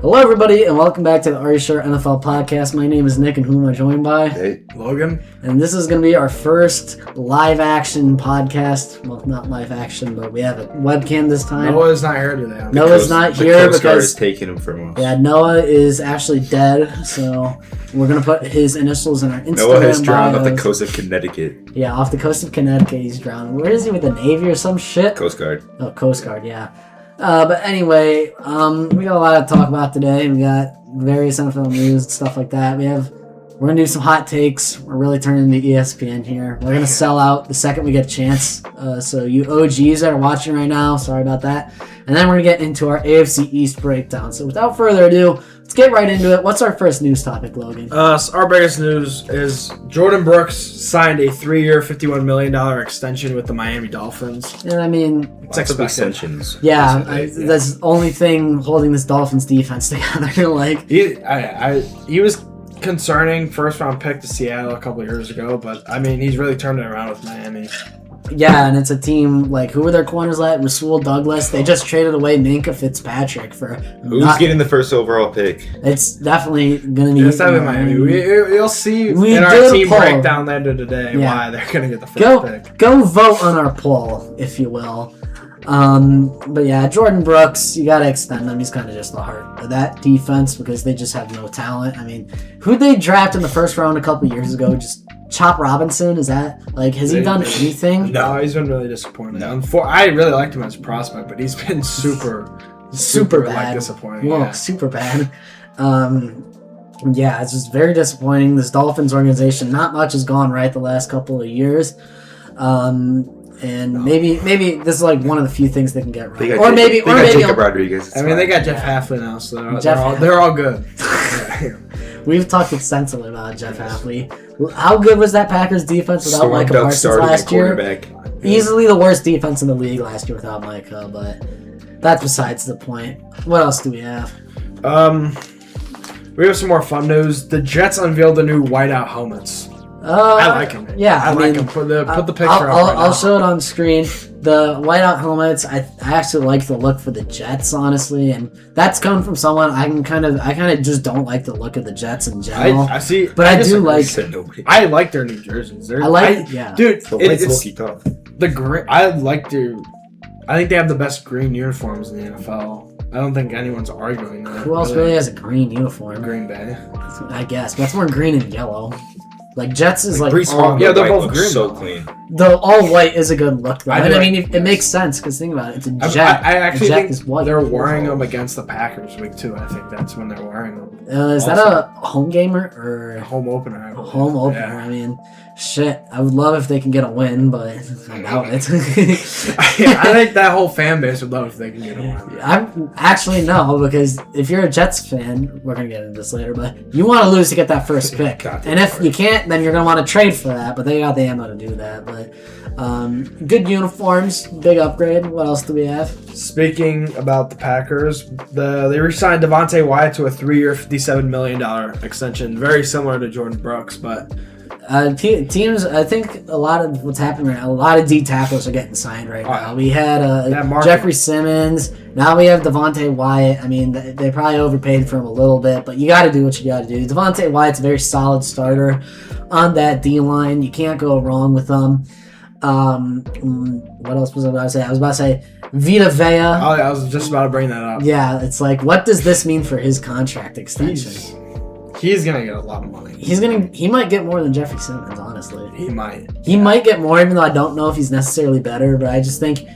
Hello, everybody, and welcome back to the Are You Sure NFL podcast. My name is Nick, and who am I joined by? Hey, Logan. And this is going to be our first live-action podcast. Well, not live-action, but we have a webcam this time. Noah's not here today. Noah's not here the Coast Guard because is taking him from us. Yeah, Noah is actually dead, so we're going to put his initials in our Instagram Noah has drowned bios. off the coast of Connecticut. Yeah, off the coast of Connecticut, he's drowned. Where is he, with the Navy or some shit? Coast Guard. Oh, Coast Guard, yeah. But anyway, we got a lot to talk about today. We got various NFL news and stuff like that. We're gonna do some hot takes. We're really turning into ESPN here. We're gonna sell out the second we get a chance. So you OGs that are watching right now, sorry about that. And then we're gonna get into our AFC East breakdown. So without further ado, let's get right into it. What's our first news topic, Logan? So our biggest news is Jordan Brooks signed a 3-year, $51 million extension with the Miami Dolphins. And I mean, It's Lots of expected. extensions. yeah, that's the only thing holding this Dolphins defense together. Like, He was concerning first-round pick to Seattle a couple of years ago, but I mean, he's really turned it around with Miami. yeah, and it's a team, like, who were their corners at? Rasul Douglas. They just traded away Minka Fitzpatrick for... Who's getting the first overall pick? It's definitely going to be... It's definitely Miami. You'll see We in did our a team poll. breakdown later today why they're going to get the first pick. Go vote on our poll, if you will. But yeah, Jordan Brooks, you got to extend him. He's kind of just the heart of that defense because they just have no talent. I mean, who'd they draft in the first round a couple years ago? Just Chop Robinson? Is that, like, has he done anything? No, he's been really disappointing. I really liked him as a prospect, but he's been super bad. like, disappointing. Well, Yeah. super bad. Yeah, it's just very disappointing. This Dolphins organization, not much has gone right the last couple of years. And maybe this is like one of the few things they can get right. Or maybe Jacob Rodriguez. I mean, they got Jeff Hafley now, so Jeff they're all good. We've talked extensively about Jeff Hafley. How good was that Packers defense without Micah Parsons last year? Easily the worst defense in the league last year without Micah, but that's besides the point. What else do we have? We have some more fun news. The Jets unveiled the new whiteout helmets. I like them. Yeah, I like them. Put the picture up right now. I'll show it on screen. The whiteout helmets, I actually like the look for the Jets, honestly, and that's coming from someone I kind of just don't like the look of the Jets in general. I see, but I do like. I like their new jerseys. Dude, it's tough. The green. I think they have the best green uniforms in the NFL. I don't think anyone's arguing that. Who else really has a green uniform? Green Bay, I guess, but that's more green and yellow. Like Jets is like they're both green. So clean. The all white is a good look though. I mean, it yes. makes sense because think about it. It's a jet. I actually think is white. they're wearing them against the Packers week 2. I think that's when they're wearing them. Is that a home gamer or home opener? Home opener. Yeah. I mean, shit. I would love if they can get a win, but I doubt it. I think that whole fan base would love if they can get a win. I'm actually no, because if you're a Jets fan, we're gonna get into this later, but you want to lose to get that first pick, and if you can't, then you're gonna want to trade for that. But they got the ammo to do that. But good uniforms, big upgrade. What else do we have? Speaking about the Packers, they re-signed Devontae Wyatt to a 3-year, $57 million extension, very similar to Jordan Brooks, but teams, I think a lot of what's happening right now, a lot of D tackles are getting signed right now. We had Jeffrey Simmons. Now we have Devontae Wyatt. I mean, they probably overpaid for him a little bit, but you got to do what you got to do. Devontae Wyatt's a very solid starter on that D line. You can't go wrong with them. What else was I about to say? I was about to say Vita Vea. Oh, I was just about to bring that up. Yeah, it's like, what does this mean for his contract extension? He's gonna get a lot of money. He might get more than Jeffrey Simmons, honestly. He might. He might get more, even though I don't know if he's necessarily better. But I just think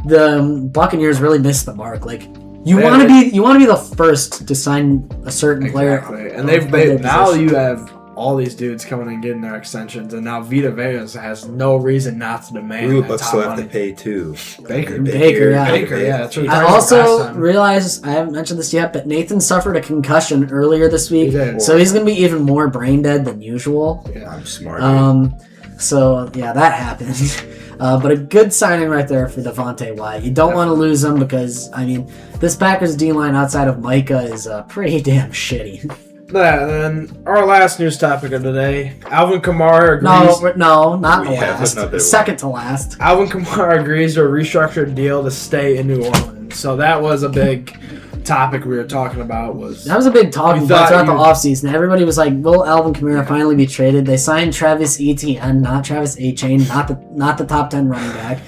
the Buccaneers really missed the mark. Like, you want to be the first to sign a certain player. And they now you have all these dudes coming and getting their extensions, and now Vita Vea has no reason not to demand but still have to pay too. Baker, yeah. That's what I also realized, I haven't mentioned this yet, but Nathan suffered a concussion earlier this week, so he's going to be even more brain dead than usual. Yeah, I'm smart. So, yeah, that happened. But a good signing right there for Devontae Wyatt. You don't want to lose him because, I mean, this Packers D-line outside of Micah is pretty damn shitty. Yeah, then our last news topic of today, Alvin Kamara agrees... No, not the last. Second to last. Alvin Kamara agrees to a restructured deal to stay in New Orleans. So that was a big topic we were talking about. That was a big talking point throughout the offseason. Everybody was like, will Alvin Kamara finally be traded? They signed Travis Etienne, not Travis A-Chain, not the top 10 running back.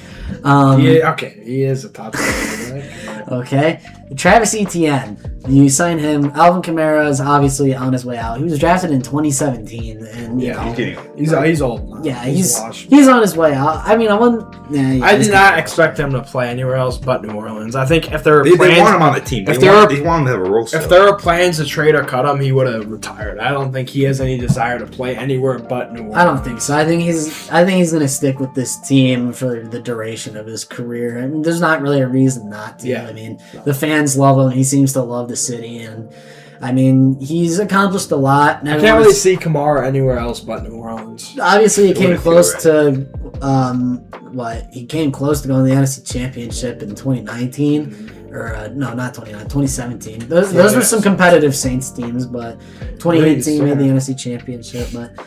He is a top 10 running back. Okay. Travis Etienne, you sign him. Alvin Kamara is obviously on his way out. He was drafted in 2017, and he's old now. Yeah, he's on his way out. I mean, I did not expect him to play anywhere else but New Orleans. I think if there were they want him on the team. They want him to have a role. If there were plans to trade or cut him, he would have retired. I don't think he has any desire to play anywhere but New Orleans. I don't think so. I think he's going to stick with this team for the duration of his career. I mean, there's not really a reason not to. Yeah. I mean, the fans love him. He seems to love the city, and I mean, he's accomplished a lot. I can't really see Kamara anywhere else but New Orleans. Obviously, he came close to He came close to going to the NFC Championship in 2019, or no, not 2019, 2017. Those were some competitive Saints teams, but 2018 made the NFC Championship. But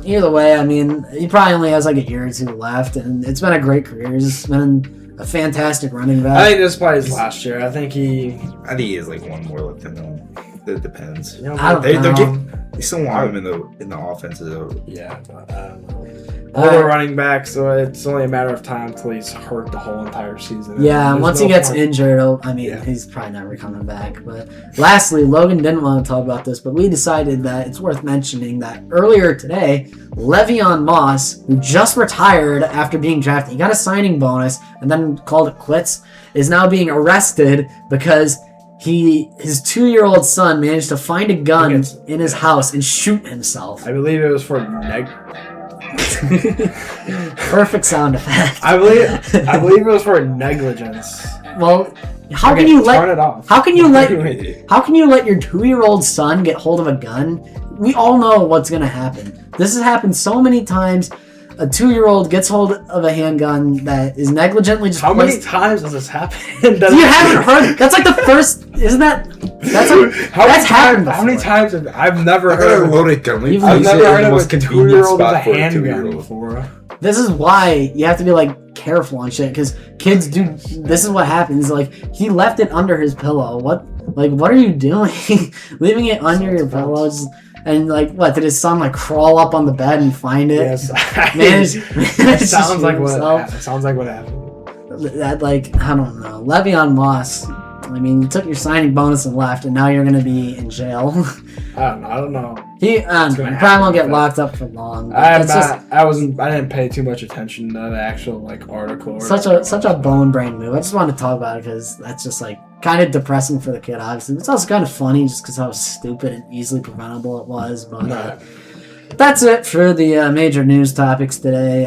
either way, I mean, he probably only has like a year or two left, and it's been a great career. He's been a fantastic running back. I think this is probably his last year. I think he has like one more left in him. It depends. I don't know. They still want him in the offense. Yeah, but I don't know. Older running back, so it's only a matter of time until he's hurt the whole entire season. Yeah, once he gets injured, he's probably never coming back. But lastly, Logan didn't want to talk about this, but we decided that it's worth mentioning that earlier today, Le'Veon Moss, who just retired after being drafted, he got a signing bonus and then called it quits, is now being arrested because his 2-year-old son managed to find a gun in his house and shoot himself. I believe it was for perfect sound effect. I believe it was for negligence. Well, how can you let turn it off? How can you let your 2-year-old son get hold of a gun? We all know what's gonna happen. This has happened so many times. A 2-year-old gets hold of a handgun that is negligently just. How many times does this happen? You haven't heard? That's like the first. Isn't that? That's happened before. How many times I've never heard of a loaded gun? I've never heard of a 2-year-old with a handgun before. This is why you have to be like careful on shit, because kids do. This is what happens. Like, he left it under his pillow. What are you doing? Leaving it under your pillow? And what did his son crawl up on the bed and find it? Yes, it sounds like what happened. That I don't know. Le'Veon Moss. I mean, you took your signing bonus and left, and now you're gonna be in jail. I don't know. He probably won't get locked up for long. I didn't pay too much attention to the actual article. Such a bone brain move. I just wanted to talk about it because that's just kind of depressing for the kid. Obviously, it's also kind of funny just because how stupid and easily preventable it was. But that's it for the major news topics today.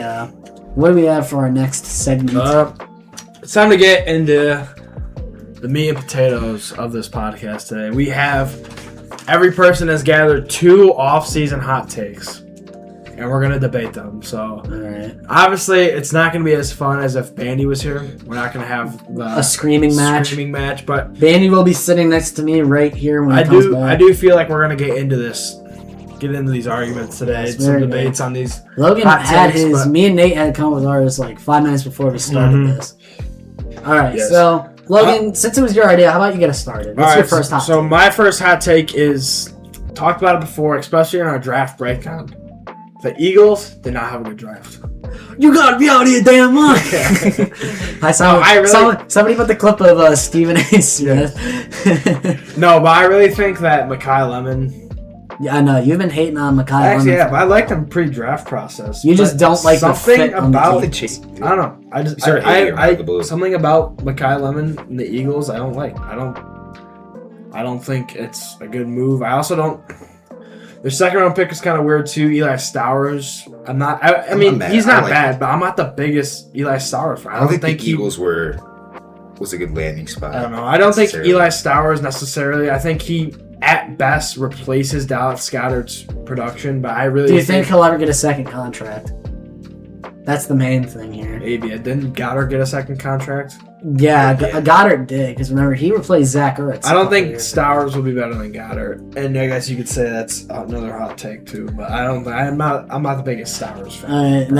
What do we have for our next segment? It's time to get into the meat and potatoes of this podcast today. We have every person has gathered 2 off-season hot takes, and we're going to debate them. So, obviously, it's not going to be as fun as if Bandy was here. We're not going to have a screaming match. But Bandy will be sitting next to me right here when he comes back. I do feel like we're going to get into these arguments today. Some debates on these. Logan had his. Me and Nate had come with ours 5 minutes before we started this. All right, so Logan, since it was your idea, how about you get us started? What's your first hot take? So my first hot take is, talked about it before, especially in our draft breakdown. The Eagles did not have a good draft. You gotta be out of your damn mind. Somebody put the clip of Stephen A. Smith. No, but I really think that Mekhi Lemon. Yeah, I know. You've been hating on Mekhi Lemon. Actually, yeah, but I liked him pre-draft process. You just don't like something about the team. I don't know. Something about Mekhi Lemon and the Eagles I don't like. I don't think it's a good move. I also don't. Their second round pick is kind of weird too. Eli Stowers. I mean, he's not bad, but I'm not the biggest Eli Stowers fan. I don't think the Eagles was a good landing spot. I don't know. I don't think Eli Stowers necessarily. I think he, at best, replaces Dallas Goedert's production, but I really do you think he'll ever get a second contract? That's the main thing here. Maybe. Didn't Goddard get a second contract? Yeah, Goddard did, because remember, he replaced Zach Ertz. I don't think Stowers will be better than Goddard. And I guess you could say that's another hot take, too. But I'm not the biggest Stowers fan.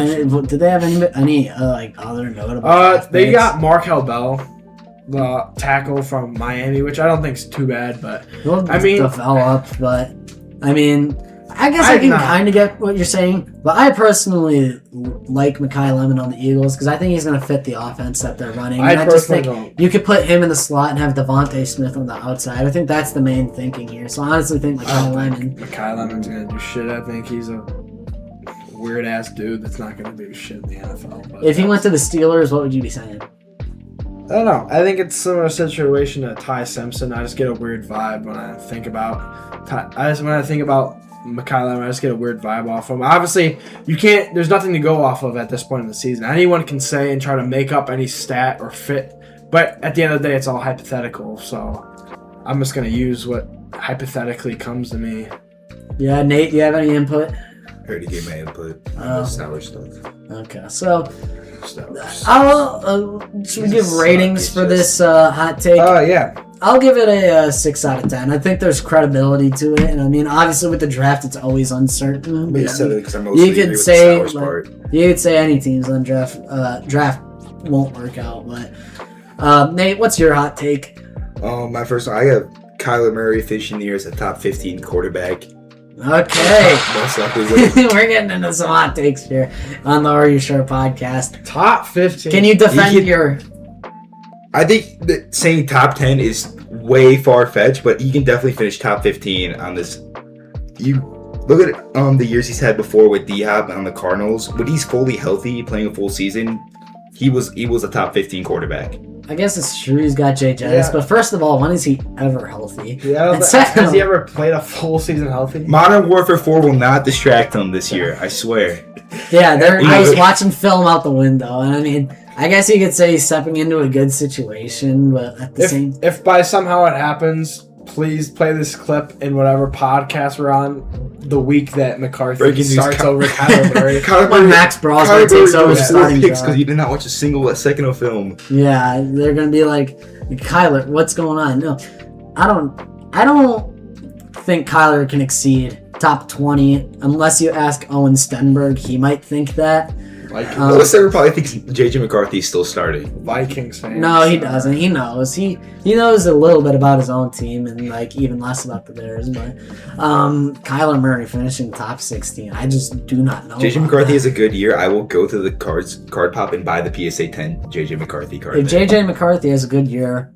Did they have any other notable they got Markel Bell, the tackle from Miami, which I don't think is too bad. But develop. But I mean, I guess I can kind of get what you're saying, but I personally like Mekhi Lemon on the Eagles because I think he's going to fit the offense that they're running. I just think you could put him in the slot and have Devontae Smith on the outside. I think that's the main thinking here. So I honestly think Mekhi Lemon's going to do shit. I think he's a weird-ass dude that's not going to do shit in the NFL. If he went to the Steelers, what would you be saying? I don't know. I think it's a similar situation to Ty Simpson. I just get a weird vibe when I think about Mekhi Lemon, I just get a weird vibe off him. Obviously, you can't. There's nothing to go off of at this point in the season. Anyone can say and try to make up any stat or fit, but at the end of the day, it's all hypothetical. So I'm just gonna use what hypothetically comes to me. Yeah, Nate, do you have any input? I already gave my input on the sour stuff. Okay, so should we give ratings for this hot take? Yeah. I'll give it a 6 out of 10. I think there's credibility to it, and I mean, obviously with the draft, it's always uncertain. You could say any teams on draft won't work out, but Nate, what's your hot take? My first one, I have Kyler Murray finishing the year as a top 15 quarterback. Okay, we're getting into some hot takes here on the Are You Sure podcast. Top 15. Can you defend your? I think that saying top 10 is way far-fetched, but he can definitely finish top 15 on this. You look at the years he's had before with D-Hop on the Cardinals. When he's fully healthy, playing a full season, he was a top 15 quarterback. I guess it's true he's got Jay Jettis, but first of all, when is he ever healthy? Yeah, has he ever played a full season healthy? Modern Warfare 4 will not distract him this year, I swear. Yeah, I was watching film out the window, and I mean, I guess you could say he's stepping into a good situation, but at the same... If by somehow it happens, please play this clip in whatever podcast we're on the week that McCarthy starts over Kyler Murray. When Max Brosnan takes over starting job. Because you did not watch a single second of film. Yeah, they're going to be like, Kyler, what's going on? No, I don't think Kyler can exceed top 20 unless you ask Owen Stenberg. He might think that. Stenberg probably thinks J.J. McCarthy is still starting. Vikings fans. No, he doesn't. He knows. He knows a little bit about his own team and even less about the Bears. But Kyler Murray finishing top 16. I just do not know. J.J. McCarthy has a good year. I will go to the card pop and buy the PSA 10 J.J. McCarthy card. If J.J. McCarthy has a good year,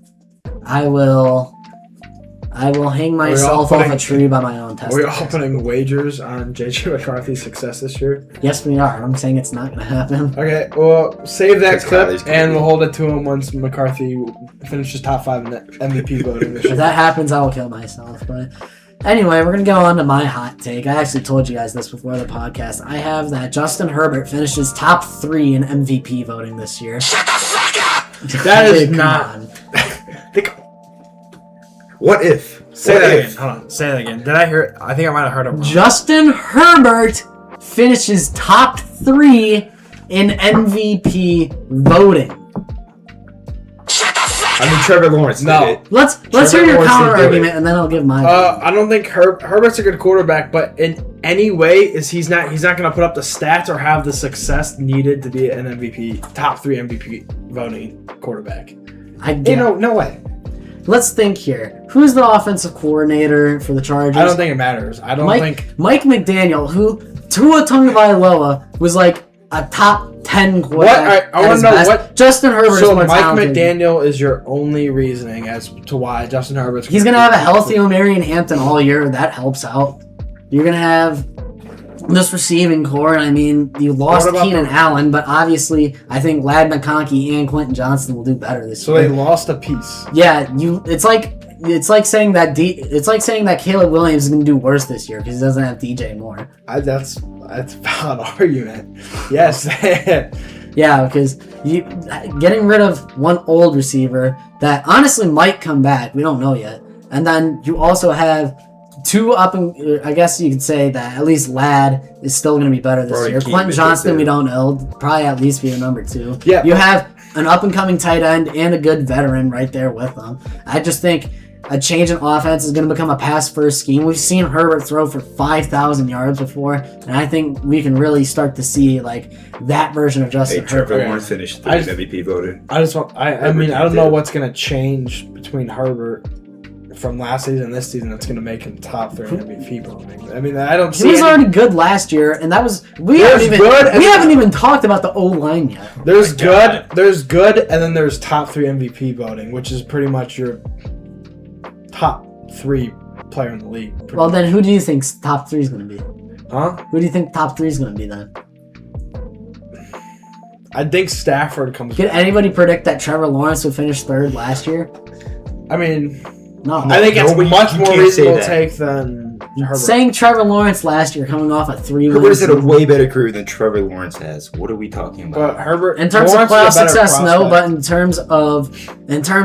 I will hang myself off a tree by my own testicles. Are we all putting wagers on J.J. McCarthy's success this year? Yes, we are. I'm saying it's not going to happen. Okay, well, save that clip and we'll hold it to him once McCarthy finishes top 5 in the MVP voting this year. If that happens, I will kill myself. But anyway, we're going to go on to my hot take. I actually told you guys this before the podcast. I have that Justin Herbert finishes top 3 in MVP voting this year. Shut the fuck up! That is not... What if? Say that again. Hold on. Say that again. Did I hear it? I think I might have heard it wrong. Justin Herbert finishes top 3 in MVP voting. I mean, Trevor Lawrence did it. Let's hear your counter argument, and then I'll give mine. I don't think Herbert's a good quarterback, but in any way, he's not going to put up the stats or have the success needed to be an MVP, top 3 MVP voting quarterback. No way. Let's think here. Who's the offensive coordinator for the Chargers? I don't think it matters. Mike McDaniel, who Tua Tagovailoa was like a top 10 quarterback. I want to know what Justin Herbert is more Mike talented. McDaniel is your only reasoning as to why Justin Herbert's he's going to have a healthy O'Marion Hampton all year. That helps out. You're going to have this receiving core. I mean, you lost Keenan Allen, but obviously, I think Lad McConkey and Quentin Johnson will do better this year. So they lost a piece. Yeah, It's like saying that Caleb Williams is going to do worse this year because he doesn't have DJ Moore. That's a valid argument. Yes. Yeah, because getting rid of one old receiver that honestly might come back. We don't know yet. And then you also have two up, and I guess you could say that at least Ladd is still going to be better this year. Quentin Johnston, we don't know, probably at least be a number 2. Yeah, you have an up and coming tight end and a good veteran right there with them. I just think a change in offense is going to become a pass-first scheme. We've seen Herbert throw for 5,000 yards before, and I think we can really start to see like that version of Justin Herbert. Trevor Lawrence finished third MVP voted. I mean, I don't know what's going to change between Herbert from last season and this season that's going to make him top 3 MVP voting. I mean, I don't see. He was already good last year, and that was we haven't even talked about the O-line yet. There's good, and then there's top 3 MVP voting, which is pretty much your top 3 player in the league. Well, then who do you think top 3 is going to be? Huh? Who do you think top 3 is going to be then? I think Stafford comes Did back. anybody predict that Trevor Lawrence would finish 3rd last year? I mean, no. I think it's much more reasonable take than Herbert. Saying Trevor Lawrence last year coming off a 3 wins. Herbert's had a way better career than Trevor Lawrence has. What are we talking about? But Herbert, in terms of playoff success, no. But in terms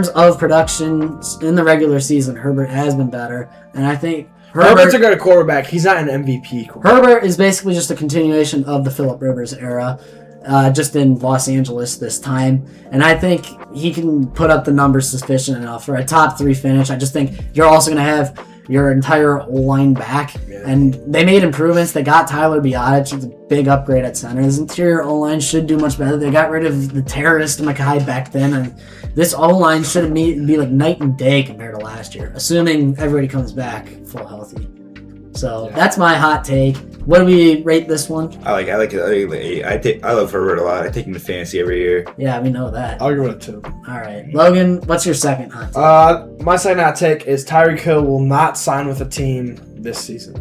of production in the regular season, Herbert has been better, and I think Herbert's a good quarterback. He's not an MVP quarterback. Herbert is basically just a continuation of the Phillip Rivers era. Just in Los Angeles this time. And I think he can put up the numbers sufficient enough for a top 3 finish. I just think you're also going to have your entire O-line back. Yeah. And they made improvements. They got Tyler Biadasz. It's a big upgrade at center. His interior O-line should do much better. They got rid of the terrorist Mackay back then. And this O-line should be like night and day compared to last year, assuming everybody comes back full healthy. So that's my hot take. What do we rate this one? I like it. I love Herbert a lot. I take him to fantasy every year. Yeah, we know that. I'll give it a 2. All right, Logan, what's your second hot take? My second hot take is Tyreek Hill will not sign with a team this season.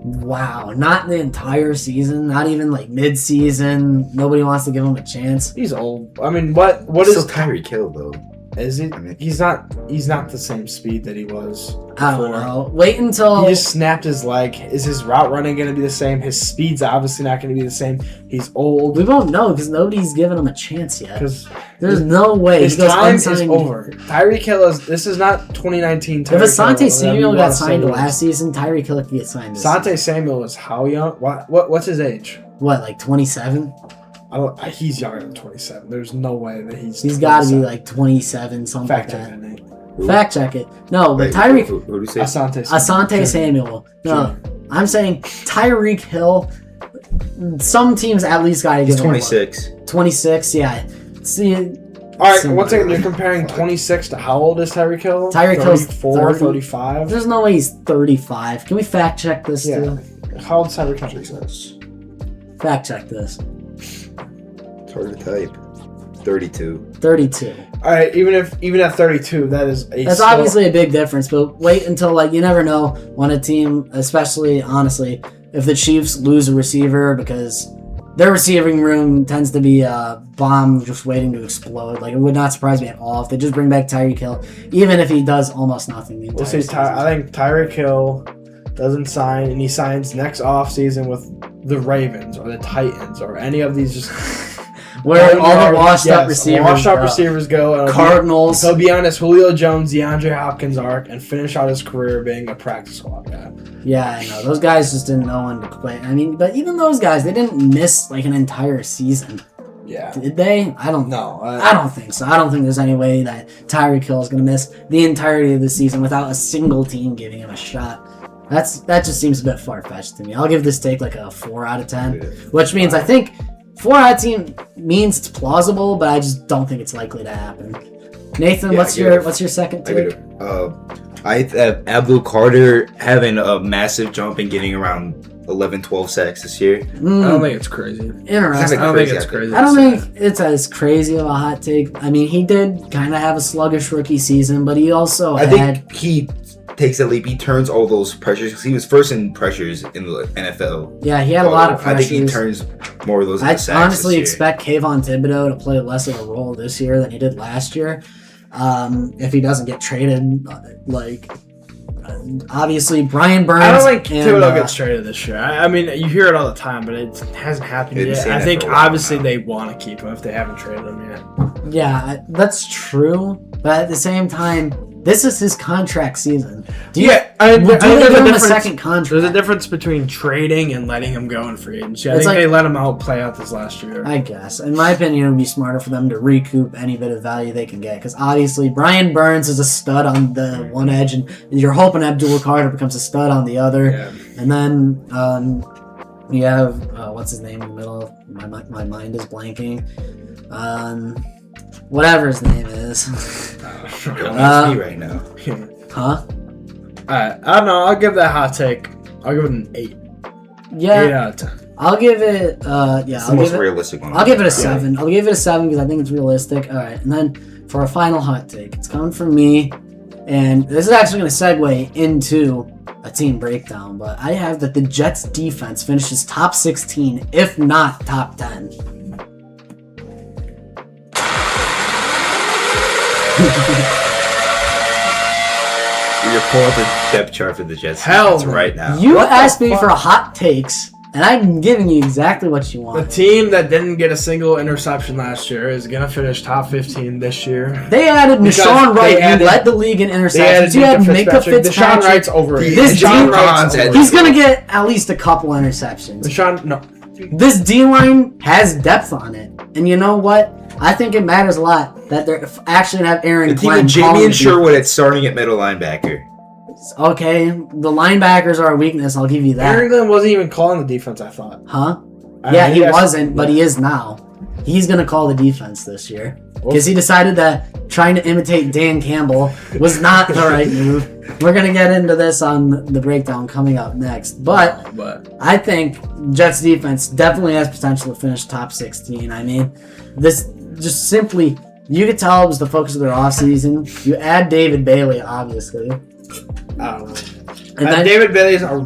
Wow, not the entire season, not even like mid-season. Nobody wants to give him a chance. He's old. I mean, what is still Tyreek Hill though? Is he? I mean, he's not the same speed that he was before. I don't know. Wait until he just snapped his leg. Is his route running going to be the same? His speed's obviously not going to be the same. He's old. We won't know because nobody's given him a chance yet. There's his, no way. His time is over. Tyreek Hill this is not 2019 Tyreek Hill. If Asante Samuel got signed last season, Tyreek Hill could get signed this season. Asante Samuel is how young? What's his age? What, like 27? He's younger than 27. There's no way that he's got to be like 27, something Fact like check that. Fact check it. No, but Tyreek. Who do you say? Asante Samuel. No, I'm saying Tyreek Hill. Some teams at least got to give him 26. 26, yeah. See. All right, one second. You're comparing 26 to how old is Tyreek Hill? Tyreek Hill's 34, 35. There's no way he's 35. Can we fact check this too? How old is Tyreek Hill? Fact check this. It's hard to type. 32. 32. All right, even at 32, that's obviously a big difference. But wait until you never know when a team, especially honestly, if the Chiefs lose a receiver because their receiving room tends to be a bomb just waiting to explode. Like, it would not surprise me at all if they just bring back Tyreek Hill, even if he does almost nothing. We'll see. I think Tyreek Hill doesn't sign, and he signs next offseason with the Ravens or the Titans or any of these just. Where all the washed-up receivers go. Cardinals. He'll be on his Julio Jones, DeAndre Hopkins arc and finish out his career being a practice squad guy. Yeah, I know. Those guys just didn't know when to play. I mean, but even those guys, they didn't miss like an entire season. Yeah. Did they? I don't know. I don't think so. I don't think there's any way that Tyreek Hill is going to miss the entirety of the season without a single team giving him a shot. That just seems a bit far-fetched to me. I'll give this take like a 4 out of 10, which means I think 4 out of 10 means it's plausible, but I just don't think it's likely to happen. Nathan, what's your second take? I have Abdul Carter having a massive jump and getting around 11, 12 sacks this year. I don't think it's crazy. Interesting. I don't think it's crazy. I don't think it's as crazy of a hot take. I mean, he did kind of have a sluggish rookie season, but he also I think he takes a leap. He turns all those pressures. He was first in pressures in the NFL. Yeah, he had a lot of pressures. I think he turns more of those into sacks. I honestly expect Kayvon Thibodeau to play less of a role this year than he did last year. If he doesn't get traded, obviously Brian Burns. I don't think Thibodeau gets traded this year. I mean, you hear it all the time, but it hasn't happened yet. I think obviously they want to keep him if they haven't traded him yet. Yeah, that's true. But at the same time, This is his contract season. Do they give him a second contract? There's a difference between trading and letting him go in free agency. I think they let him play out this last year. I guess. In my opinion, it would be smarter for them to recoup any bit of value they can get. Because obviously, Brian Burns is a stud on the one edge, and you're hoping Abdul Carter becomes a stud on the other. Yeah. And then you have, what's his name in the middle? My mind is blanking. Whatever his name is. right now. Huh? Alright, I don't know. I'll give that hot take. I'll give it an 8. Yeah. 8 out of 10. I'll give it, It's the most realistic one. I'll give it a 7. I'll give it a 7 because I think it's realistic. Alright, and then for a final hot take, it's coming from me, and this is actually going to segue into a team breakdown, but I have that the Jets defense finishes top 16, if not top 10. You're pulling up the depth chart for the Jets right now. You asked me for hot takes, and I'm giving you exactly what you want. The team that didn't get a single interception last year is going to finish top 15 this year. They added Deshaun Wright, who led the league in interceptions. You had Minka Fitzpatrick. Deshaun Wright's over. He's going to get at least a couple interceptions. This D-line has depth on it. And you know what? I think it matters a lot that they're actually going to have Aaron Glenn. Jamie Sherwood at starting at middle linebacker. Okay, the linebackers are a weakness. I'll give you that. Aaron Glenn wasn't even calling the defense, I thought. Huh? Yeah, he wasn't, but he is now. He's going to call the defense this year. Because he decided that trying to imitate Dan Campbell was not the right move. We're going to get into this on the breakdown coming up next. But I think Jets defense definitely has potential to finish top 16. I mean, this just simply, you could tell it was the focus of their offseason. You add David Bailey, obviously. And then David Bailey's a...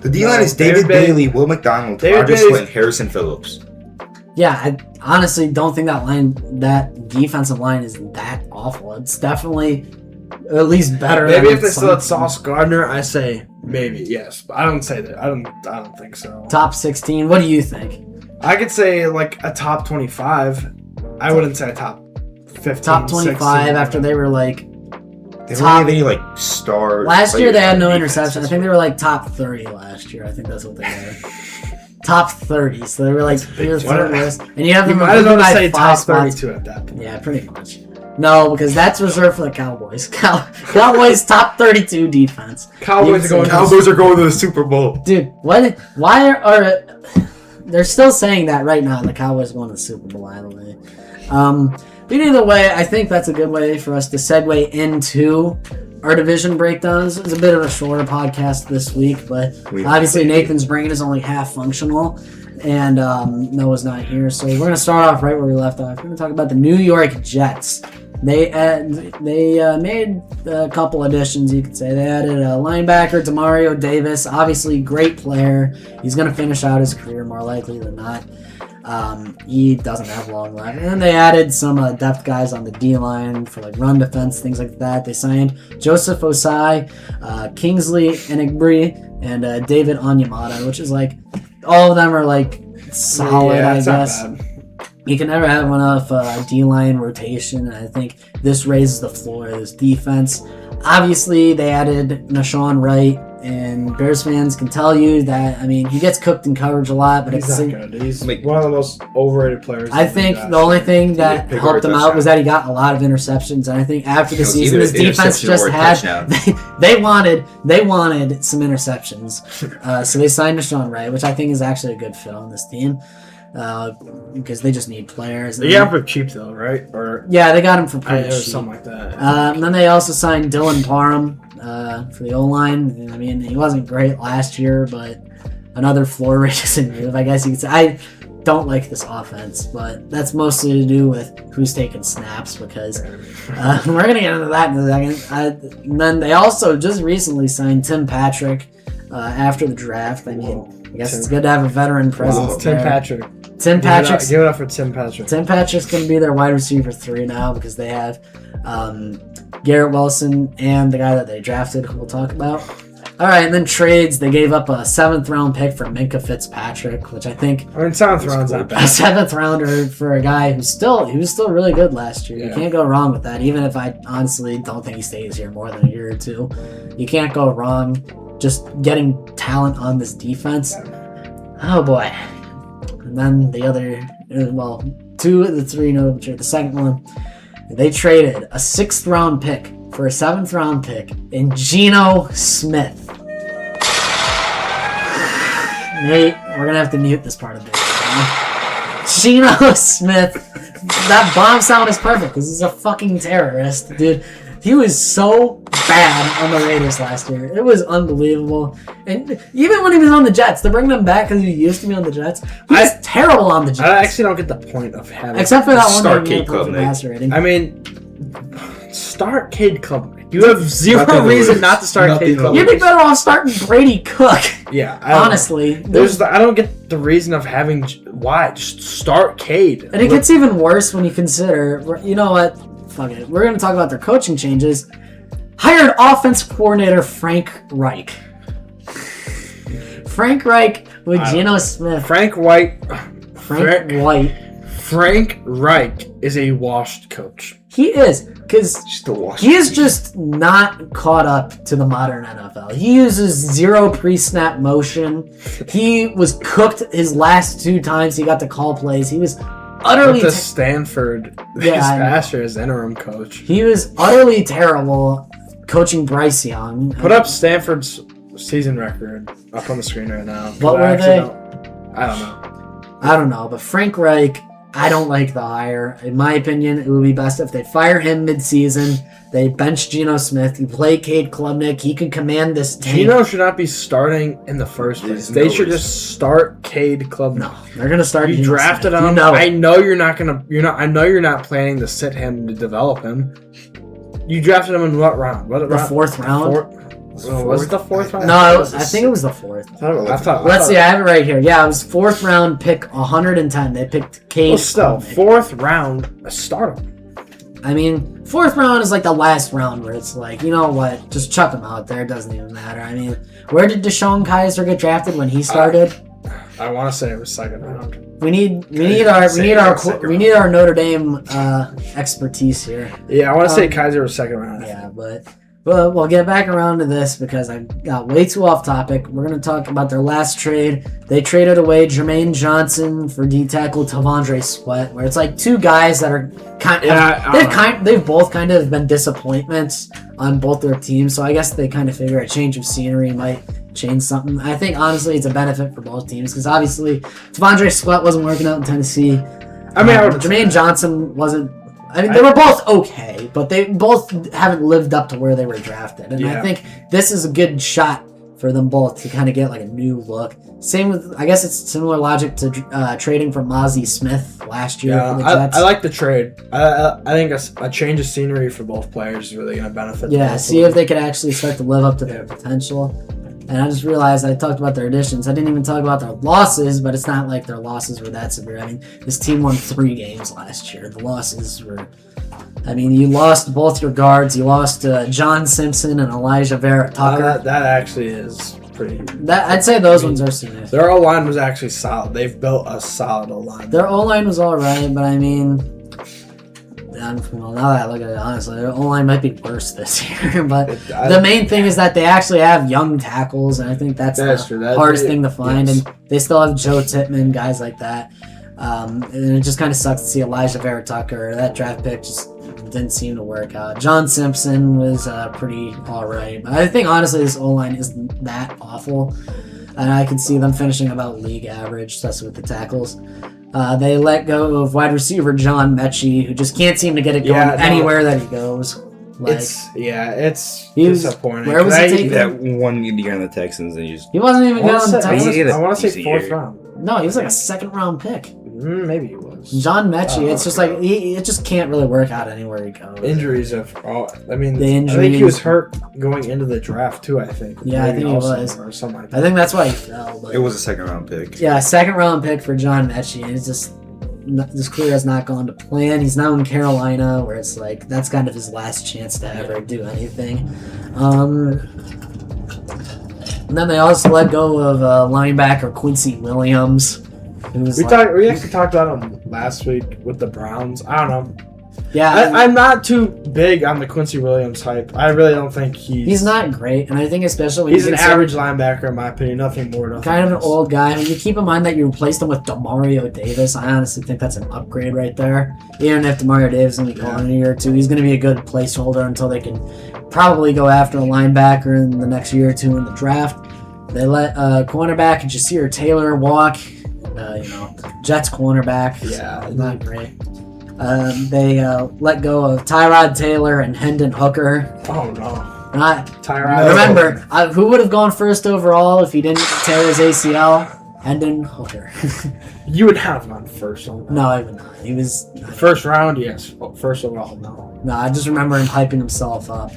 The D-line is David Bailey, Will McDonald, Roger Swift, and Harrison Phillips. Yeah, I honestly don't think that defensive line is that awful. It's definitely at least better. Maybe if they still had Sauce Gardner, I say maybe, yes. But I don't say that. I don't think so. Top 16. What do you think? I could say like a top 25. I wouldn't say a top 15. Top 25 16. After they were like... They don't have any like stars. Last year they had no interception. I think they were like top 30 last year. I think that's what they were. Top 30. So they were like third list. And you have them might as well say top 32 at that point. Yeah, pretty much. No, because that's reserved for the Cowboys. Cowboys top 32 defense. Cowboys are going to the Super Bowl. Dude, what? Why are they're still saying that right now? The Cowboys are going to the Super Bowl, by the way. But either way, I think that's a good way for us to segue into our division breakdowns. It's a bit of a shorter podcast this week, but obviously Nathan's brain is only half functional, and Noah's not here. So we're going to start off right where we left off. We're going to talk about the New York Jets. They made a couple additions, you could say. They added a linebacker, Demario Davis. Obviously, great player. He's going to finish out his career more likely than not. He doesn't have long left. And then they added some depth guys on the D-line for like run defense, things like that. They signed Joseph Osai, Kingsley Enigbri, and David Onyemata, which is like, all of them are like solid, I guess. You can never have enough D-line rotation, and I think this raises the floor of this defense. Obviously, they added Deshaun Wright, and Bears fans can tell you that, I mean, he gets cooked in coverage a lot, but he's not good. He's one of the most overrated players. I think the only thing that helped him out was that he got a lot of interceptions, and I think after the season, this defense just had they wanted some interceptions, so they signed Deshaun Wright, which I think is actually a good fit on this team. Because they just need players. They got him for cheap though, right? Or yeah, they got him for pretty cheap. Something like that. And then they also signed Dylan Parham for the O-line. I mean, he wasn't great last year, but another floor-raising move, I guess you could say. I don't like this offense, but that's mostly to do with who's taking snaps, because we're going to get into that in a second. And then they also just recently signed Tim Patrick after the draft. I mean, I guess it's good to have a veteran presence there. Tim Patrick. Give it up for Tim Patrick. Tim Patrick's going to be their wide receiver 3 now, because they have Garrett Wilson and the guy that they drafted, who we'll talk about. All right, and then trades. They gave up a 7th-round pick for Minkah Fitzpatrick, which I think 7th round's not bad. A 7th-rounder for a guy he was still really good last year. Yeah. You can't go wrong with that. Even if I honestly don't think he stays here more than a year or two, you can't go wrong. Just getting talent on this defense. Oh boy. And then the other, 2 of the 3 notable trades. The second one, they traded a 6th-round pick for a 7th-round pick in Geno Smith. Nate, we're gonna have to mute this part of it. Geno Smith. That bomb sound is perfect because he's a fucking terrorist, dude. He was so bad on the Raiders last year. It was unbelievable. And even when he was on the Jets, to bring them back because he used to be on the Jets, he was terrible on the Jets. I actually don't get the point of having... Except for that one start Cade Klubnik. I mean, start Cade Klubnik. You have zero reason not to start Cade Klubnik. You'd be better off starting Brady Cook. Yeah. Honestly. I don't get the reason of having... Why? Just start Cade. And it gets even worse when you consider... You know what? Fuck it. We're going to talk about their coaching changes. Hired offensive coordinator Frank Reich. Frank Reich with Geno Smith. Frank Reich is a washed coach. He is, because he is just not caught up to the modern NFL. He uses 0 pre-snap motion. He was cooked his last 2 times he got to call plays. He was utterly... to Stanford this past year as interim coach. He was utterly terrible coaching Bryce Young. Put up Stanford's season record up on the screen right now. What were they? I don't know. But Frank Reich, I don't like the hire. In my opinion, it would be best if they fire him mid-season. They bench Geno Smith. You play Cade Klubnik. He can command this tank. Geno should not be starting in the first place. They should just start Cade Klubnik. No, they're gonna start. You drafted him. I know you're not gonna. I know you're not planning to sit him to develop him. You drafted him in what round? The 4th round. Was it the 4th round? No, I think it was the 4th. Let's see. I have it right here. Yeah, it was 4th round pick 110. They picked Cade. Well, still 4th round. Start him. I mean, 4th round is like the last round where it's like, you know what? Just chuck him out there. It doesn't even matter. I mean, where did Deshaun Kaiser get drafted when he started? I want to say it was 2nd round. We need our Notre Dame expertise here. Yeah, I want to say Kaiser was 2nd round. Yeah, but we'll get back around to this because I got way too off topic. We're going to talk about their last trade. They traded away Jermaine Johnson for D-tackle Tavondre Sweat, where it's like 2 guys that are they've both kind of been disappointments on both their teams. So I guess they kind of figure a change of scenery might change something. I think honestly it's a benefit for both teams because obviously Tavondre Sweat wasn't working out in Tennessee. I mean, Jermaine Johnson wasn't. I mean, they were both okay, but they both haven't lived up to where they were drafted. And I think this is a good shot for them both to kind of get like a new look. Same with, I guess it's similar logic to trading for Mozzie Smith last year for the Jets. I like the trade. I think a change of scenery for both players is really going to benefit them. Yeah, see if they could actually start to live up to their potential. And I just realized I talked about their additions. I didn't even talk about their losses, but it's not like their losses were that severe. I mean, this team won 3 games last year. The losses were... I mean, you lost both your guards. You lost John Simpson and Elijah Vera Tucker. That actually is pretty... I'd say those ones are significant. Their O-line was actually solid. They've built a solid O-line. Their O-line was all right, but I mean... Well, now that I look at it, honestly, their O-line might be worse this year. But the main thing is that they actually have young tackles, and I think that's the hardest thing to find. Yes. And they still have Joe Tippmann, guys like that. And it just kind of sucks to see Elijah Vera Tucker. That draft pick just didn't seem to work out. John Simpson was pretty all right. But I think, honestly, this O-line isn't that awful. And I can see them finishing about league average, especially with the tackles. They let go of wide receiver John Mechie, who just can't seem to get it going anywhere that he goes. It's disappointing. Where was he taken? That 1 year on the Texans, and he wasn't even good on the Texans. I want to say 4th round. No, he was like a 2nd round pick. Maybe he was. John Mechie. It's just like it just can't really work out anywhere he goes. Injuries I think he was hurt going into the draft too. I think. Yeah, I think he was. Or something like that. I think that's why he fell. But it was a 2nd round pick. Yeah, 2nd round pick for John Mechie, and it's just his career has not gone to plan. He's now in Carolina, where it's like that's kind of his last chance to ever do anything. And then they also let go of linebacker Quincy Williams. We actually talked about him last week with the Browns. I don't know. Yeah, I'm not too big on the Quincy Williams hype. I really don't think he's not great, and I think especially when he's an average linebacker in my opinion. Nothing more. Nothing kind of less. an old guy. When you keep in mind that you replaced him with Demario Davis, I honestly think that's an upgrade right there. Even if Demario Davis is going to be gone in a year or two, he's going to be a good placeholder until they can probably go after a linebacker in the next year or two in the draft. They let cornerback Jasir Taylor walk. Jets cornerback. Yeah, not great. They let go of Tyrod Taylor and Hendon Hooker. Oh no! Not Tyrod. Remember, who would have gone first overall if he didn't tear his ACL? Hendon Hooker. You would have gone first overall. No, I would not. He was first round. Yes, first overall. No, I just remember him hyping himself up.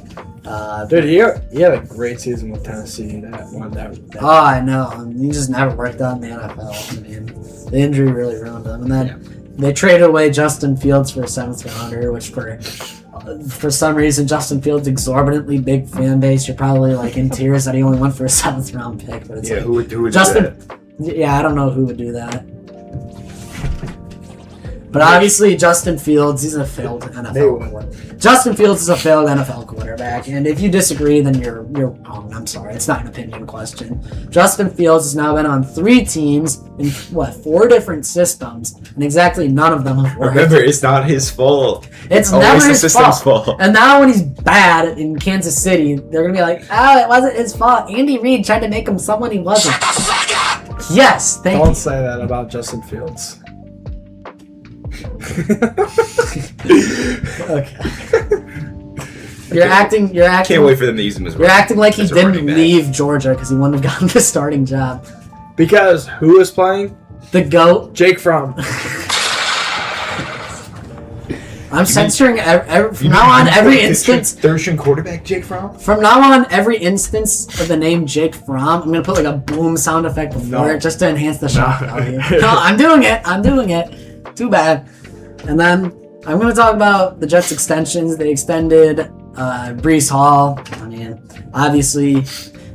Dude, he had a great season with Tennessee. That one. Oh, I know. He just never worked out in the NFL. I mean, the injury really ruined him. And then they traded away Justin Fields for a 7th rounder, which for some reason Justin Fields' exorbitantly big fan base. You're probably like in tears that he only went for a 7th round pick. But it's who would Justin? Do that? Yeah, I don't know who would do that. But obviously, Justin Fields, he's a failed NFL quarterback. Justin Fields is a failed NFL quarterback, and if you disagree, then you're wrong. I'm sorry, it's not an opinion question. Justin Fields has now been on 3 teams in 4 different systems, and exactly none of them have worked. Remember, it's not his fault. It's never his fault. And now when he's bad in Kansas City, they're gonna be like, "Oh, it wasn't his fault. Andy Reid tried to make him someone he wasn't." Yes, thank you. Don't say that about Justin Fields. Okay. You're acting. Can't wait for them to use him as well. You're acting like he didn't leave Georgia because he wouldn't have gotten the starting job. Because who is playing? The GOAT. Jake Fromm. I'm censoring from now on every instance. Third-string quarterback Jake Fromm? From now on, every instance of the name Jake Fromm, I'm going to put like a boom sound effect before it just to enhance the shock value. No, I'm doing it. Too bad. And then I'm going to talk about the Jets extensions. They extended Breece Hall. I mean, obviously,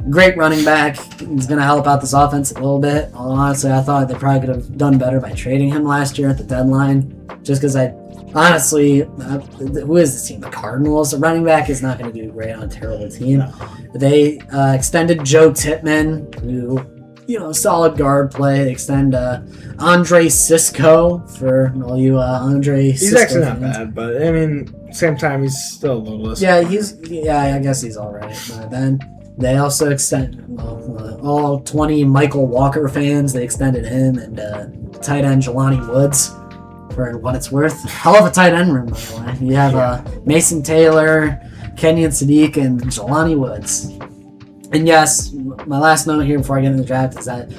great running back. He's going to help out this offense a little bit. Honestly, I thought they probably could have done better by trading him last year at the deadline. Just because honestly, who is this team? The Cardinals? The running back is not going to do great on a terrible team. They extended Joe Tippmann, who, solid guard play. They extend Andre Cisco for all you Andre Cisco He's actually fans. not bad, but I mean, same time, he's still a little less. Yeah, I guess he's all right. Then they also extend all 20 Michael Walker fans. They extended him and tight end Jelani Woods. For what it's worth. Hell of a tight end room, by the way. You have Mason Taylor, Kenyon Sadiq, and Jelani Woods. And yes, my last note here before I get into the draft is that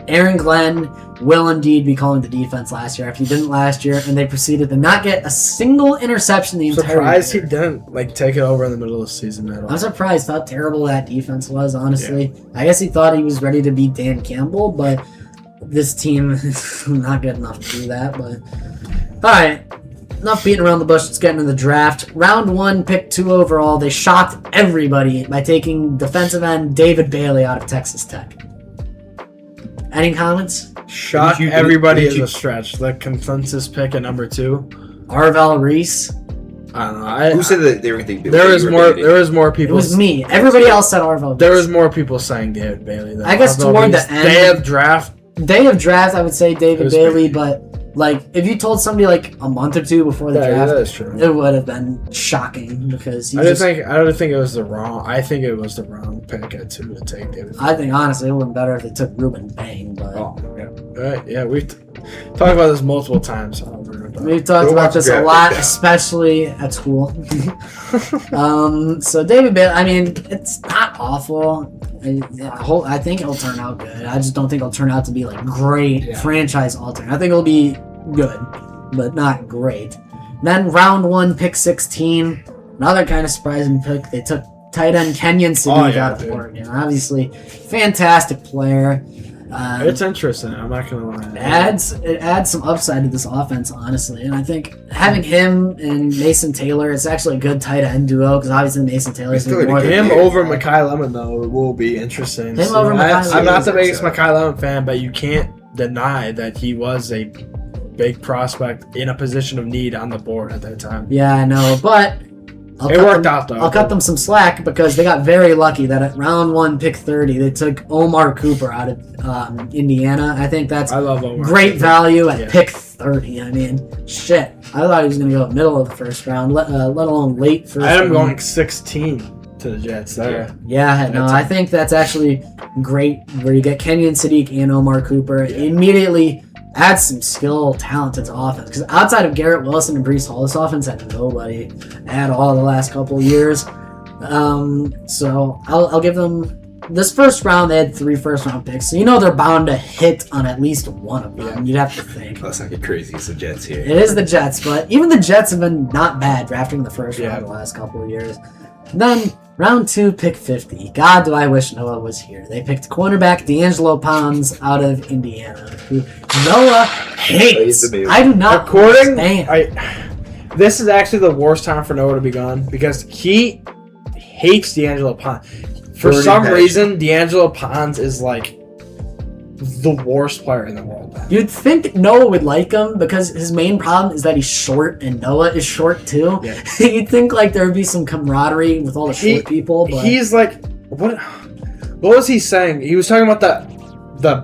Aaron Glenn will indeed be calling the defense last year if he didn't last year, and they proceeded to not get a single interception the entire year. Surprised he didn't take it over in the middle of the season at all. I'm surprised how terrible that defense was, honestly. Yeah. I guess he thought he was ready to beat Dan Campbell, but this team is not good enough to do that, but alright, enough beating around the bush. Let's get into the draft. Round 1, pick 2 overall. They shocked everybody by taking defensive end David Bailey out of Texas Tech. Any comments? Shock everybody is a stretch. The consensus pick at number 2. Arvell Reese. I don't know. Who said that they were going to take Bailey? There was more people. It was me. Everybody else said Arvell Reese. There was more people saying David Bailey than I guess Arvell toward Reese. the end. Day of draft, I would say David Bailey, but if you told somebody like a month or 2 before the draft, that is true. It would have been shocking because I don't think it was the wrong. I think it was the wrong pick at 2 to take David. I think honestly it would have been better if they took Ruben Bang, but we've talked about this multiple times. We've talked about this a lot, especially at school. So David Bailey, I mean, it's not awful. I think it'll turn out good. I just don't think it'll turn out to be like great franchise altering. I think it'll be good, but not great. Then round 1, pick 16, another kind of surprising pick. They took tight end Kenyon Sadiq out of Oregon. Obviously, fantastic player. It's interesting. I'm not gonna lie. It adds some upside to this offense, honestly, and I think having him and Mason Taylor, it's actually a good tight end duo because obviously Mason Taylor's more him over Mekhi Lemon though. It will be interesting. I'm not the biggest Mekhi Lemon fan, but you can't deny that he was a big prospect in a position of need on the board at that time. Yeah, I know, but. It worked out, though. I'll cut them some slack because they got very lucky that at round 1, pick 30, they took Omar Cooper out of Indiana. I think that's great value at pick 30. I mean, shit. I thought he was going to go middle of the first round, let alone late first round. I had him going 16 to the Jets there. Yeah, no, I think that's actually great where you get Kenyon Sadiq and Omar Cooper. Yeah. Immediately adds some skill, talent to the offense. Because outside of Garrett Wilson and Breece Hall, this offense had nobody at all the last couple of years. So I'll give them this first round. They had 3 first-round picks, so you know they're bound to hit on at least one of them. Yeah. You'd have to think. Let's not get crazy. It's the Jets here. It is the Jets, but even the Jets have been not bad drafting the first round the last couple of years. And then round 2, pick 50. God, do I wish Noah was here. They picked cornerback D'Angelo Pons out of Indiana, who Noah hates. I do not understand. This is actually the worst time for Noah to be gone because he hates D'Angelo Pons. For some reason, D'Angelo Pons is like the worst player in the world. You'd think Noah would like him because his main problem is that he's short and Noah is short too. Yeah. You'd think like there would be some camaraderie with all the short people. But he's like, what was he saying? He was talking about the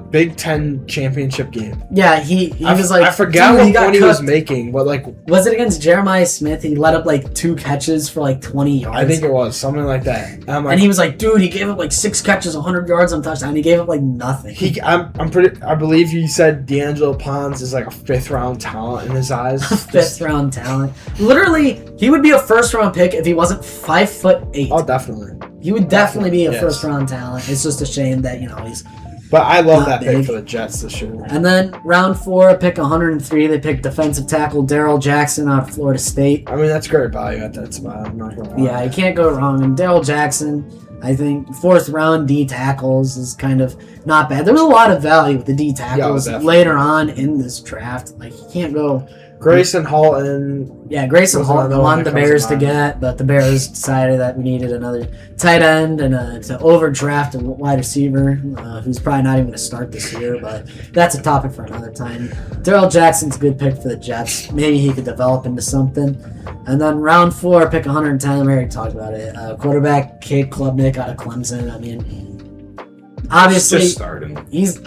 Big Ten championship game. Yeah, he was like, I forgot what point he was making, but like, was it against Jeremiah Smith? He let up like 2 catches for like 20 yards. I think it was something like that. And he was like, dude, he gave up like 6 catches, 100 yards on touchdown. He gave up like nothing. I believe he said D'Angelo Pons is like a 5th-round talent in his eyes. 5th-round talent. Literally, he would be a first-round pick if he wasn't 5'8". Oh, definitely. He would definitely be a first-round talent. It's just a shame that he's. But I love that pick for the Jets this year. And then round 4, pick 103, they picked defensive tackle Darrell Jackson out of Florida State. I mean, that's great value at that spot. I'm not gonna lie. Yeah, you can't go wrong. And Darrell Jackson, I think 4th round D tackles is kind of not bad. There was a lot of value with the D tackles later on in this draft. Like, you can't go. Grayson Halton. Yeah, Grayson Halton wanted the Bears to get, but the Bears decided that we needed another tight end and to overdraft a wide receiver who's probably not even going to start this year, but that's a topic for another time. Darrell Jackson's a good pick for the Jets. Maybe he could develop into something. And then round 4, pick 110, we already talked about it. Quarterback Cade Klubnik out of Clemson. I mean, obviously, just start him. He's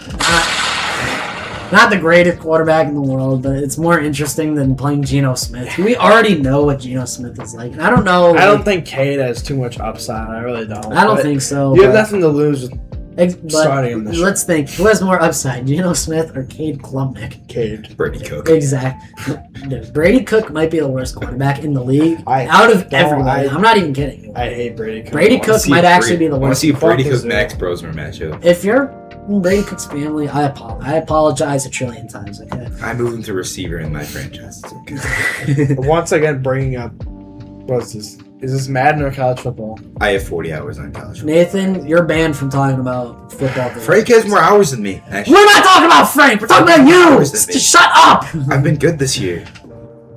not the greatest quarterback in the world, but it's more interesting than playing Geno Smith. We already know what Geno Smith is like. And I don't know. I don't think Cade has too much upside. I really don't. I don't think so. You have nothing to lose with starting him this year. Let's think. Who has more upside, Geno Smith or Cade Klubnik? Cade. Brady Cook. Exactly. Brady Cook might be the worst quarterback in the league out of everybody. I'm not even kidding you. I hate Brady Cook. Brady Cook might actually be the worst. I want to see Brady Cook Max Brosmer matchup. If you're Brady Cook's family, I apologize a trillion times, okay? I moved him to receiver in my franchise. It's okay. Once again, bringing up, what's this? Is this Madden or college football? I have 40 hours on college football. Nathan, you're banned from talking about football. Frank has more hours than me, actually. We're not talking about Frank! We're talking about you! Just shut up! I've been good this year.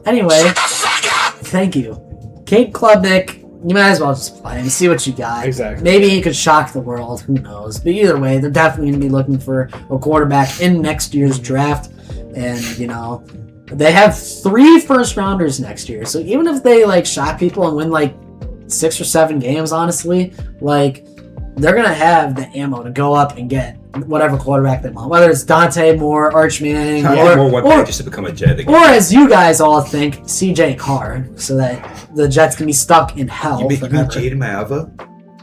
Anyway, thank you. Cade Klubnik, you might as well just play and see what you got. Exactly. Maybe he could shock the world. Who knows? But either way, they're definitely going to be looking for a quarterback in next year's draft. And, they have 3 first-rounders next year. So even if they, shock people and win, 6 or 7 games, honestly, they're going to have the ammo to go up and get whatever quarterback they want. Whether it's Dante Moore, Arch Manning, or just to become a Jet again. Or as you guys all think, CJ Carr, so that the Jets can be stuck in hell. You mean Jaden Maiava?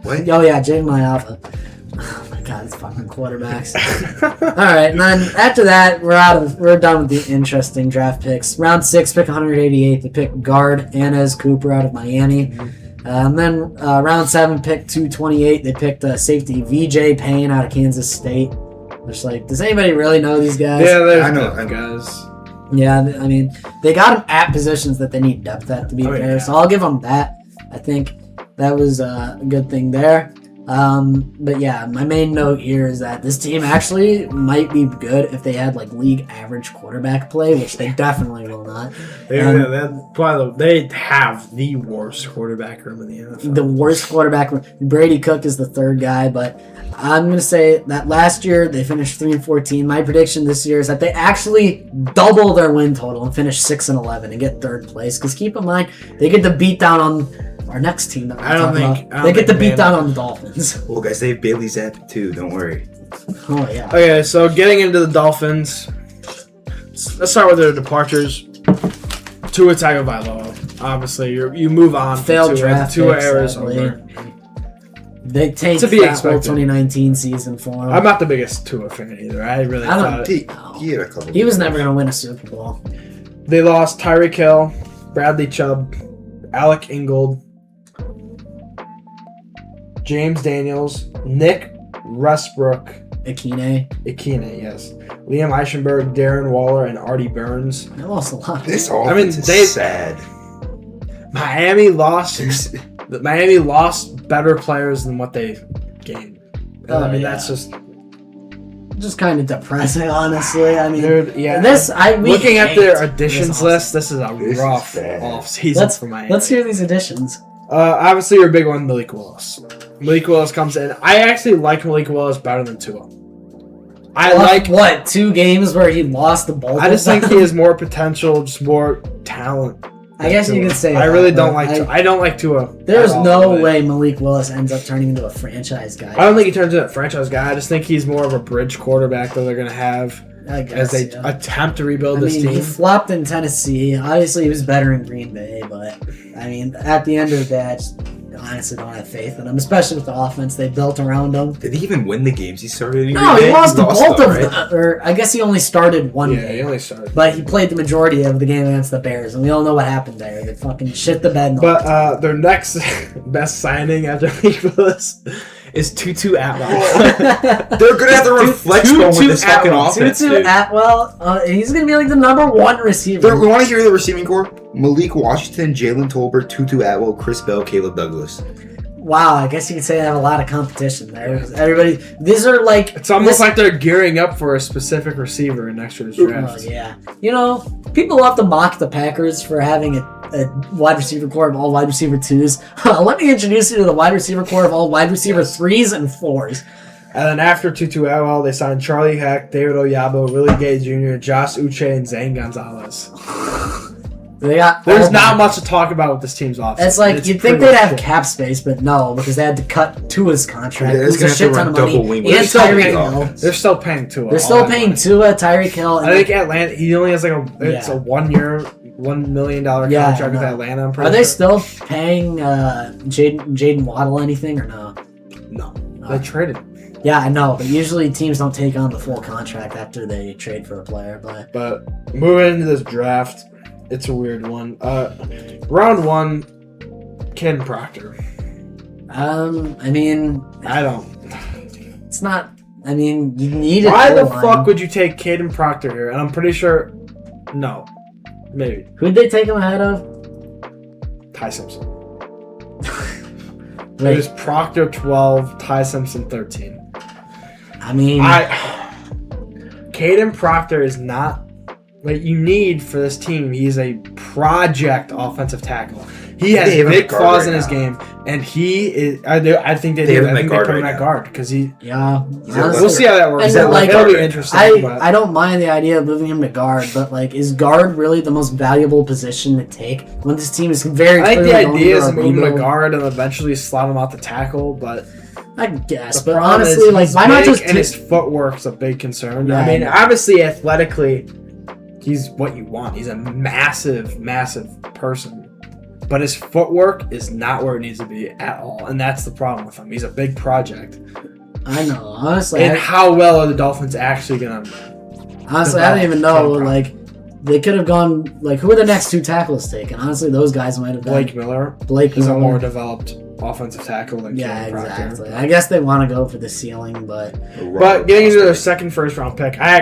What? Oh yeah, Jaden Maiava. Oh my god, it's fucking quarterbacks. Alright, and then after that, we're done with the interesting draft picks. Round 6, pick 188, they pick guard Anez Cooper out of Miami. And then round 7, pick 228, they picked safety VJ Payne out of Kansas State. Just does anybody really know these guys? Yeah, I know guys. Yeah, I mean, they got them at positions that they need depth at, to be fair. Yeah. So I'll give them that. I think that was a good thing there. But yeah, my main note here is that this team actually might be good if they had like league average quarterback play, which they definitely will not. They have the worst quarterback room in the NFL. The worst quarterback room. Brady Cook is the third guy, but I'm going to say that last year they finished 3-14. My prediction this year is that they actually double their win total and finish 6-11 and get third place. Because keep in mind, they get the beat down on our next team. They get the beat down on the Dolphins. Well, guys, they have Bailey Zappe too. Don't worry. Oh yeah. Okay, so getting into the Dolphins, let's start with their departures. Tua Tagovailoa. Obviously, you move on. Failed draft. Tua era's over. They take the whole 2019 season for him. I'm not the biggest Tua fan either. I really thought he was never going to win a Super Bowl. They lost Tyreek Hill, Bradley Chubb, Alec Ingold, James Daniels, Nick Westbrook, Akine, yes. Liam Eichenberg, Darren Waller, and Artie Burns. They lost a lot. This offense is sad. Miami lost better players than what they gained. That's just kind of depressing, honestly. I mean, dude, yeah. Looking at their additions list, this is a rough off-season for Miami. Let's hear these additions. Obviously, your big one, Malik Willis. Malik Willis comes in. I actually like Malik Willis better than Tua. What, 2 games where he lost the ball? I just think he has more potential, just more talent. I guess you can say I really don't like Tua. I don't like Tua. There's no way Malik Willis ends up turning into a franchise guy. I don't think he turns into a franchise guy. I just think he's more of a bridge quarterback that they're going to have as they attempt to rebuild this team. He flopped in Tennessee. Obviously, he was better in Green Bay, but at the end of the day, I just honestly don't have faith in him, especially with the offense they built around him. Did he even win the games he started? No, he lost both of them. Or I guess he only started one game. Yeah, he only started. But he played the majority of the game against the Bears, and we all know what happened there. They fucking shit the bed. But their next best signing after Malik Willis is Tutu Atwell. They're going to have to run flex bone with this fucking offense. Tutu Atwell, he's going to be like the number 1 receiver. We want to hear the receiving core. Malik Washington, Jalen Tolbert, Tutu Atwell, Chris Bell, Caleb Douglas. Wow, I guess you could say they have a lot of competition there. Everybody, these are like... It's almost like they're gearing up for a specific receiver in next year's draft. Oh, yeah. People love to mock the Packers for having a wide receiver core of all wide receiver 2s. Let me introduce you to the wide receiver core of all wide receiver 3s and 4s. And then after Tutu Atwell, they signed Charlie Heck, David Oyabo, Willie Gay Jr., Josh Uche, and Zane Gonzalez. There's not much to talk about with this team's offense. It's like you'd think they'd have cap space, but no, because they had to cut Tua's contract. Yeah, it's a shit ton of money. And Tyreek Hill. They're still paying Tua. They're still paying Tua, Tyreek Hill. I think Atlanta. He only has it's a 1 year, $1 million contract with Atlanta. Are they still paying Jaden Waddle anything or no? No, they traded. Yeah, I know, but usually teams don't take on the full contract after they trade for a player. But moving into this draft. It's a weird one. Round 1, Ken Proctor. I don't. It's not. You need it. Why the fuck would you take Caden Proctor here? And I'm pretty sure. No. Maybe. Who'd they take him ahead of? Ty Simpson. It was Proctor 12, Ty Simpson 13. Caden Proctor is not. What you need for this team, he's a project offensive tackle. He has big flaws in his game, and he is. I think they put him at guard because he. Yeah, we'll see how that works. It'll be interesting. I don't mind the idea of moving him to guard, but is guard really the most valuable position to take when this team is very? I think the idea is to move him to guard and eventually slot him out the tackle, but. I guess, but honestly, why not just? And his footwork's a big concern. Yeah, obviously, athletically. He's what you want. He's a massive, massive person. But his footwork is not where it needs to be at all. And that's the problem with him. He's a big project. I know. Honestly. And how well are the Dolphins actually going to... Honestly, I don't even know. They could have gone... who are the next 2 tackles taken? Honestly, those guys might have been... Blake Miller. He's a more developed offensive tackle than Ken Proctor. Exactly. I guess they want to go for the ceiling, but getting into their second first round pick, I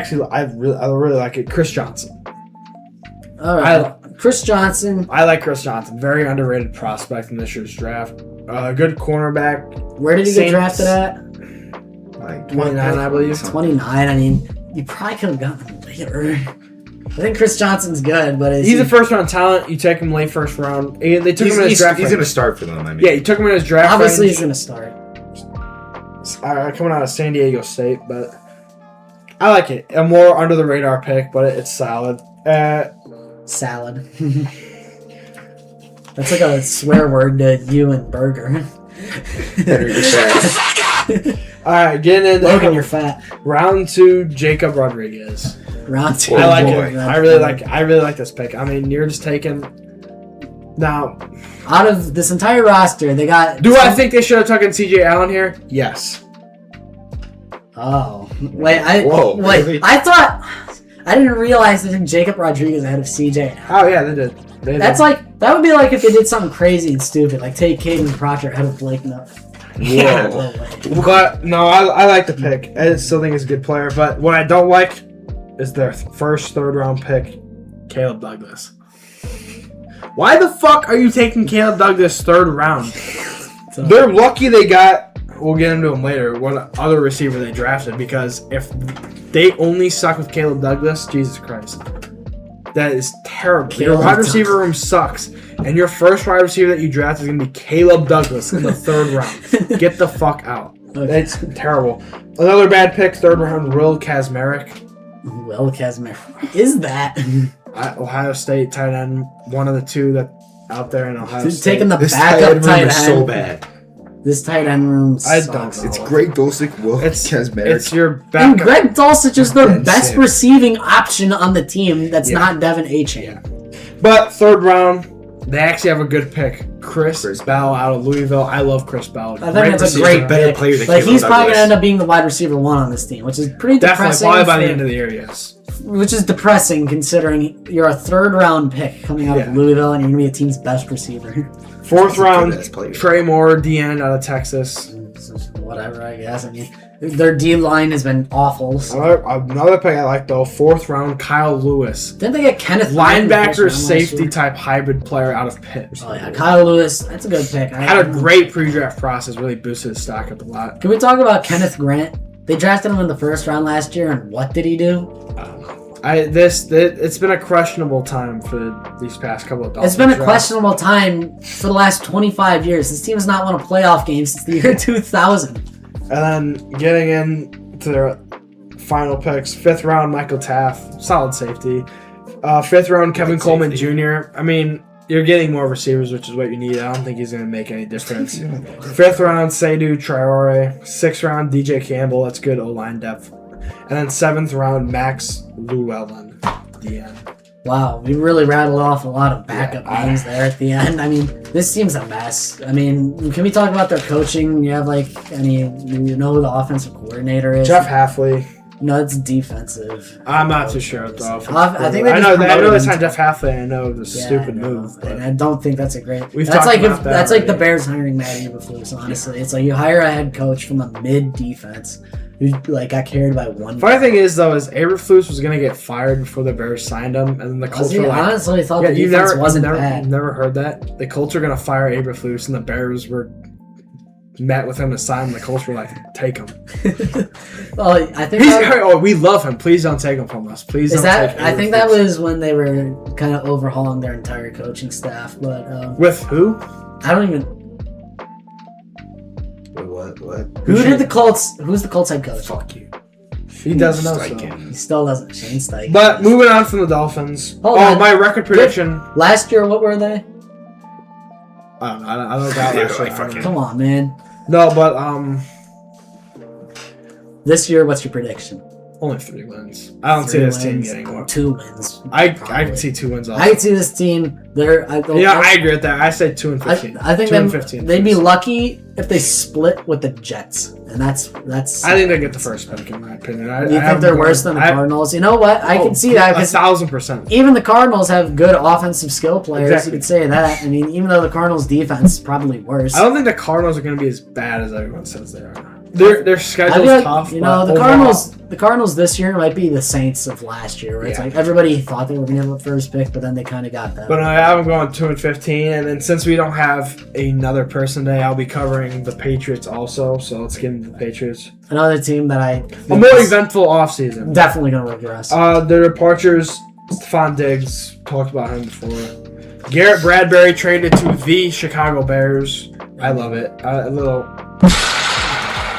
really like it. Chris Johnson. All right, Chris Johnson. I like Chris Johnson. Very underrated prospect in this year's draft. good cornerback. Where did he get drafted at? Like 29, I believe. 29. I mean, you probably could have gotten him later. I think Chris Johnson's good, but he's a first-round talent. You take him late first round. They took him in his draft. He's going to start for them. I mean, yeah, you took him in his draft. Obviously, he's going to start. Coming out of San Diego State, but I like it. A more under the radar pick, but it's solid. Salad. That's like a swear word to you and burger. All right, getting into Logan, you're fat. Round 2, Jacob Rodriguez. Round 2. I like it. I really like this pick. I mean, you're just taking now. Out of this entire roster, they got. I think they should have taken C.J. Allen here? Yes. Oh wait! Really? I thought I didn't realize they took Jacob Rodriguez ahead of C.J. Oh yeah, they did. That would be like if they did something crazy and stupid, like take Caden Proctor ahead of Blake Nutt. Yeah. But no, I like the pick. I still think he's a good player. But what I don't like is their first third-round pick, Caleb Douglas. Why the fuck are you taking Caleb Douglas third round? They're lucky they got. We'll get into him later. What other receiver they drafted? Because if they only suck with Caleb Douglas, Jesus Christ, that is terrible. Your wide receiver room sucks, and your first wide receiver that you draft is going to be Caleb Douglas in the third round. Get the fuck out. Okay. It's terrible. Another bad pick, third round, Will Kazmarek. Will Kazmarek is that? Ohio State tight end, one of the two that out there in Ohio State. Taking the backup tight end. So bad. This tight end room sucks. I don't know. It's Greg Dulcich, Will Kazmarek. It's your backup. And Greg Dulcich is their best receiving option on the team that's not Devin Achane. Yeah. But third round, they actually have a good pick. Chris Bell out of Louisville. I love Chris Bell. I think that's a great better pick. player than Like he's probably Douglas. gonna end up being the wide receiver 1 on this team, which is pretty depressing. Definitely, probably by the end of the year, yes. Which is depressing considering you're a third round pick coming out of Louisville and you're gonna be a team's best receiver. Fourth round, Trey Moore, D-end out of Texas. Whatever, I guess. I mean, their D line has been awful. So. Another pick I like though. Fourth round, Kyle Lewis. Didn't they get Kenneth linebacker, safety type hybrid player out of Pitt? Oh yeah, Kyle Lewis. That's a good pick. Had a great pre-draft process. Really boosted his stock up a lot. Can we talk about Kenneth Grant? They drafted him in the first round last year, and what did he do? I don't know. It's been a questionable time for these past couple of Dolphins. It's been a questionable time for the last 25 years. This team has not won a playoff game since the year 2000. And then getting into their final picks, 5th round, Michael Taft, solid safety. 5th round, Kevin Coleman Jr. I mean, you're getting more receivers, which is what you need. I don't think he's going to make any difference. 5th round, Seydou Traore. 6th round, DJ Campbell. That's good O-line depth. And then 7th round, Max Llewellyn, the end. Wow, we really rattled off a lot of backup names there at the end. I mean, this team's a mess. I mean, can we talk about their coaching? You have do you know who the offensive coordinator is? Jeff Halfley. No, it's defensive. I'm not too sure though. I think I know they signed Jeff Halfley. I know it was a stupid move, but and I don't think that's a great. That's like the Bears hiring Matt Eberflus. Honestly, it's like you hire a head coach from a mid defense who got carried by one. Funny thing is though, is Eberflus was gonna get fired before the Bears signed him, and then the culture. Honestly, thought the defense wasn't bad. You've never heard that the culture gonna fire Eberflus, and the Bears were met with him to sign him. The culture were like, take him. Well, I think we love him. Please don't take him from us. Please don't take him. I think that was when they were kind of overhauling their entire coaching staff. But with who? I don't even. What? Who's the Colts head coach? Fuck you. He doesn't know. So. He still doesn't. Shane Steichen. But moving on from the Dolphins. My record prediction. Last year, what were they? I don't know. I don't know about last year. Come on, man. No, but this year, what's your prediction? Only 3 wins. I don't see this team getting more. 2 wins. I can see 2 wins. Also. I can see this team. I agree with that. I say 2-15. I think they'd be lucky if they split with the Jets, and that's. I think they get the first pick in my opinion. You think they're worse than the Cardinals? You know what? I can see that. 1,000%. Even the Cardinals have good offensive skill players. Exactly. You could say that. I mean, even though the Cardinals' defense is probably worse. I don't think the Cardinals are going to be as bad as everyone says they are. Their schedule's tough. You know, the Cardinals this year might be the Saints of last year, where it's like everybody thought they were going to have the first pick, but then they kind of got that. But I have them going 2-15, and then since we don't have another person today, I'll be covering the Patriots also. So let's get into the Patriots. Another team that a more eventful offseason. Definitely going to regress. The departures, Stephon Diggs, talked about him before. Garrett Bradbury traded to the Chicago Bears. I love it. A little.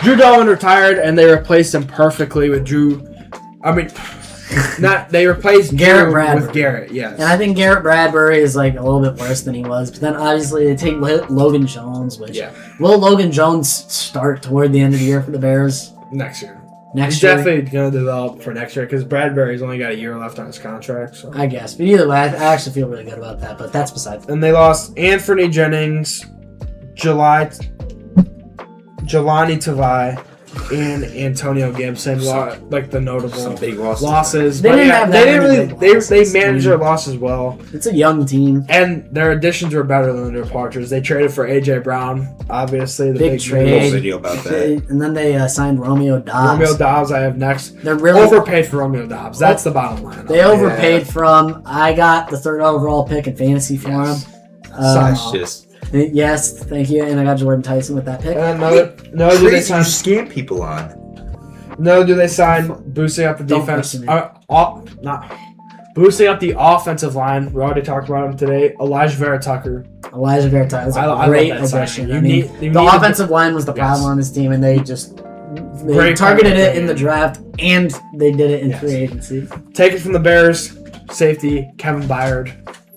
Drew Dalman retired, and they replaced him perfectly with Drew. I mean, they replaced Garrett Bradbury with Garrett. Yes, and I think Garrett Bradbury is like a little bit worse than he was. But then obviously they take Logan Jones, which will Logan Jones start toward the end of the year for the Bears next year. Next year, definitely going to develop for next year because Bradbury's only got a year left on his contract. So. I guess, but either way, I actually feel really good about that. But that's beside. And they lost Anthony Jennings, Jelani Tavai, and Antonio Gibson. Like the notable some big losses. They didn't have that. They managed their losses well. It's a young team, and their additions were better than their departures. They traded for AJ Brown, obviously the big trade. Video about that. And then they signed Romeo Doubs. Romeo Doubs, I have next. They're really overpaid for Romeo Doubs. That's the bottom line. They overpaid from. I got the 3rd overall pick in fantasy for him. Yes, thank you. And I got Jordan Tyson with that pick. Do they sign scam people on? No, do they sign boosting up the defense? Boosting up the offensive line. We already talked about him today. Elijah Vera Tucker is a great addition. The offensive line was the problem on this team, and they targeted it in the draft, and they did it in free agency. Take it from the Bears, safety Kevin Byard.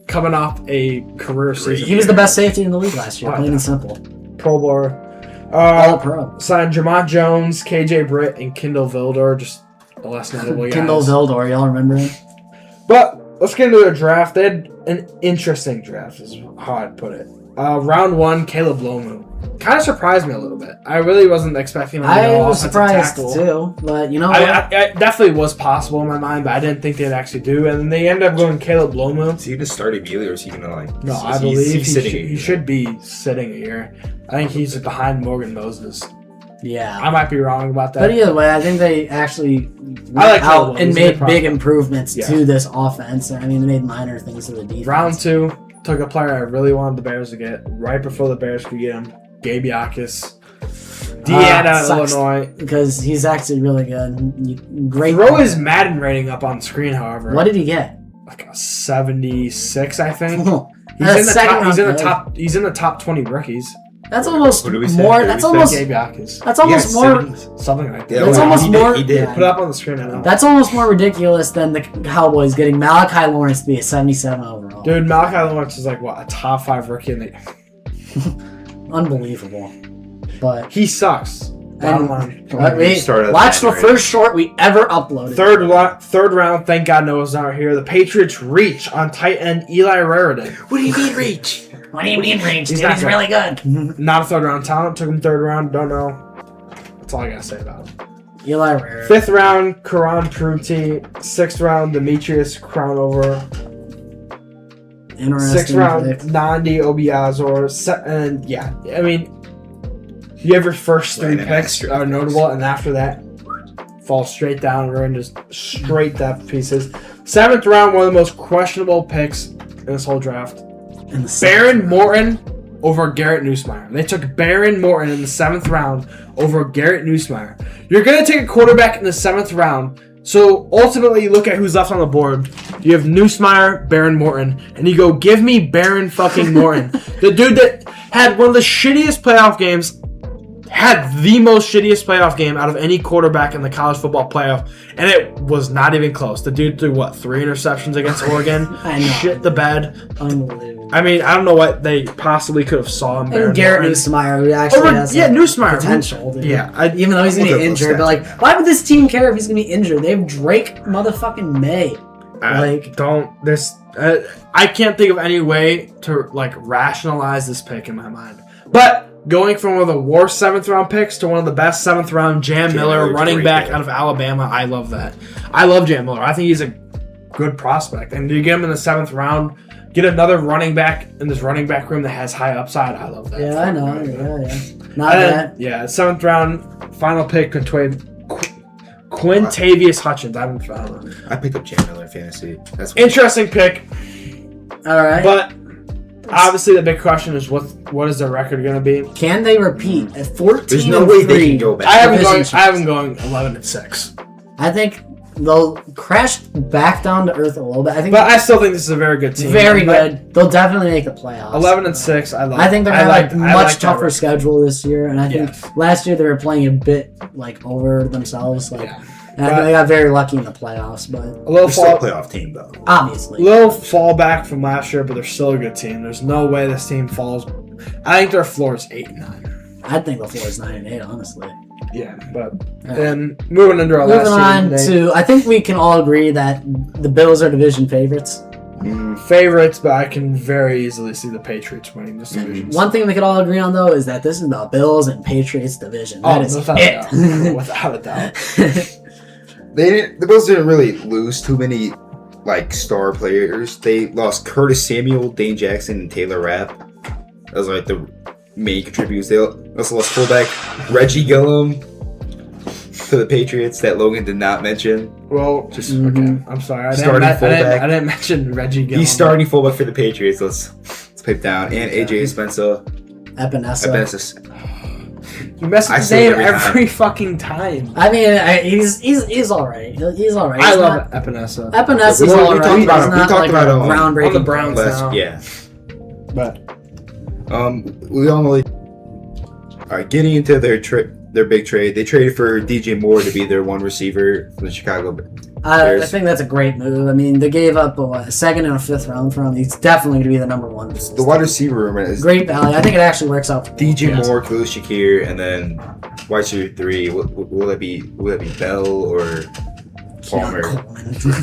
Coming off a career season. He was the best safety in the league last year, plain and simple. Pro Bowler. All pro. Signed Jamont Jones, KJ Britt, and Kindle Vildor, just the less notable guys. Kindle Vildor, y'all remember him? But let's get into their draft. They had an interesting draft, is how I'd put it. Round 1, Caleb Lomu. Kind of surprised me a little bit. I really wasn't expecting him to go I was surprised tackle. too, but you know what? I definitely was possible in my mind, but I didn't think they'd actually do. And they ended up going Caleb Lomu. Is he going to start immediately, or is he going to like? No, I believe he should be sitting here. I think he's behind Morgan Moses. Yeah, I might be wrong about that. But either way, I think they actually went out and made big improvements to this offense. I mean, they made minor things to the defense. Round 2, took a player I really wanted the Bears to get right before the Bears could get him. Gabe Yakis. Deanna, Illinois. Because he's actually really good. Great. Throw his Madden rating up on screen, however. What did he get? Like a 76, I think. He's in the top 20 rookies. That's almost more. That's almost. Gabe Yakis. That's almost more. Something like that. That's almost more. He did. Put it up on the screen now. That's almost more ridiculous than the Cowboys getting Malachi Lawrence to be a 77 overall. Dude, Malachi Lawrence is like a top 5 rookie in the. Unbelievable, but he sucks. Bottom line. Watch the first short we ever uploaded. Third round. Thank God Noah's not here. The Patriots reach on tight end Eli Raritan. What do you mean reach? What do you mean reach? He's really good. Not a 3rd round talent. Took him 3rd round. Don't know. That's all I gotta say about him. Eli Raritan. 5th round, Karan Pruti. 6th round, Demetrius Crownover. 6th round, Nandi Obiazor. And yeah, I mean, you have your first 3 picks are notable, and after that, fall straight down. We're in just straight depth pieces. 7th round, one of the most questionable picks in this whole draft. Baron Morton over Garrett Nussmeier. They took Baron Morton in the 7th round over Garrett Nussmeier. You're going to take a quarterback in the 7th round. So ultimately, you look at who's left on the board. You have Nussmeier, Baron Morton, and you go, give me Baron fucking Morton. The dude that had one of the shittiest playoff games, had the most shittiest playoff game out of any quarterback in the college football playoff, and it was not even close. The dude threw, 3 interceptions against Oregon? I know. Shit the bed. Unbelievable. I mean, I don't know what they possibly could have saw in And Garrett Nussmeier, who actually has Nussmeier, potential. Dude. Yeah. Even though he's going to be injured. But, why would this team care if he's going to be injured? They have Drake motherfucking May. I can't think of any way to, rationalize this pick in my mind. But going from one of the worst 7th round picks to one of the best 7th round, Jam Miller, running back out of Alabama, I love that. I love Jam Miller. I think he's a good prospect. And you get him in the 7th round, get another running back in this running back room that has high upside. I love that. Yeah, I know. Yeah. Not bad. Yeah, 7th round, final pick, Quintavious Hutchins. I don't know. I picked up Jam Miller fantasy. That's interesting pick. All right. But obviously the big question is what is their record going to be? Can they repeat at 14? There's no way they can go back. I have them going 11-6. I think they'll crash back down to earth a little bit. But I still think this is a very good team. Very good. They'll definitely make the playoffs. 11-6. I think they're gonna have a much tougher schedule this year, and I think last year they were playing a bit over themselves. And I think they got very lucky in the playoffs, but a little playoff team though. Obviously, little fallback from last year, but they're still a good team. There's no way this team falls. I think their floor is 8-9. I think the floor is 9-8, honestly. Yeah, but then moving into our last team, I think we can all agree that the Bills are division favorites. Favorites, but I can very easily see the Patriots winning this division. One thing we could all agree on, though, is that this is the Bills and Patriots division. That is without it. Without a doubt. The Bills didn't really lose too many star players. They lost Curtis Samuel, Dane Jackson, and Taylor Rapp. Those are the main contributors. They also lost fullback Reggie Gillum to the Patriots that Logan did not mention. Well, just okay. I'm sorry. I didn't mention Reggie Gillum. He's starting fullback for the Patriots. Let's pick down. And AJ Spencer. Epinesa. You mess with his name every fucking time. I mean, he's all right. He's all right. I love Epinesa. Epinesa's all right. We talked about him groundbreaking on the Browns now. Yeah. But we all know. All right, getting into their big trade, they traded for DJ Moore to be their one receiver from the Chicago Bears. I think that's a great move. I mean, they gave up a 2nd and a 5th round for him. He's definitely going to be the number 1. The wide receiver room is great value. I think it actually works out. DJ Moore, Khalil Shakir, and then wide receiver 3. Will it be Bell or Palmer?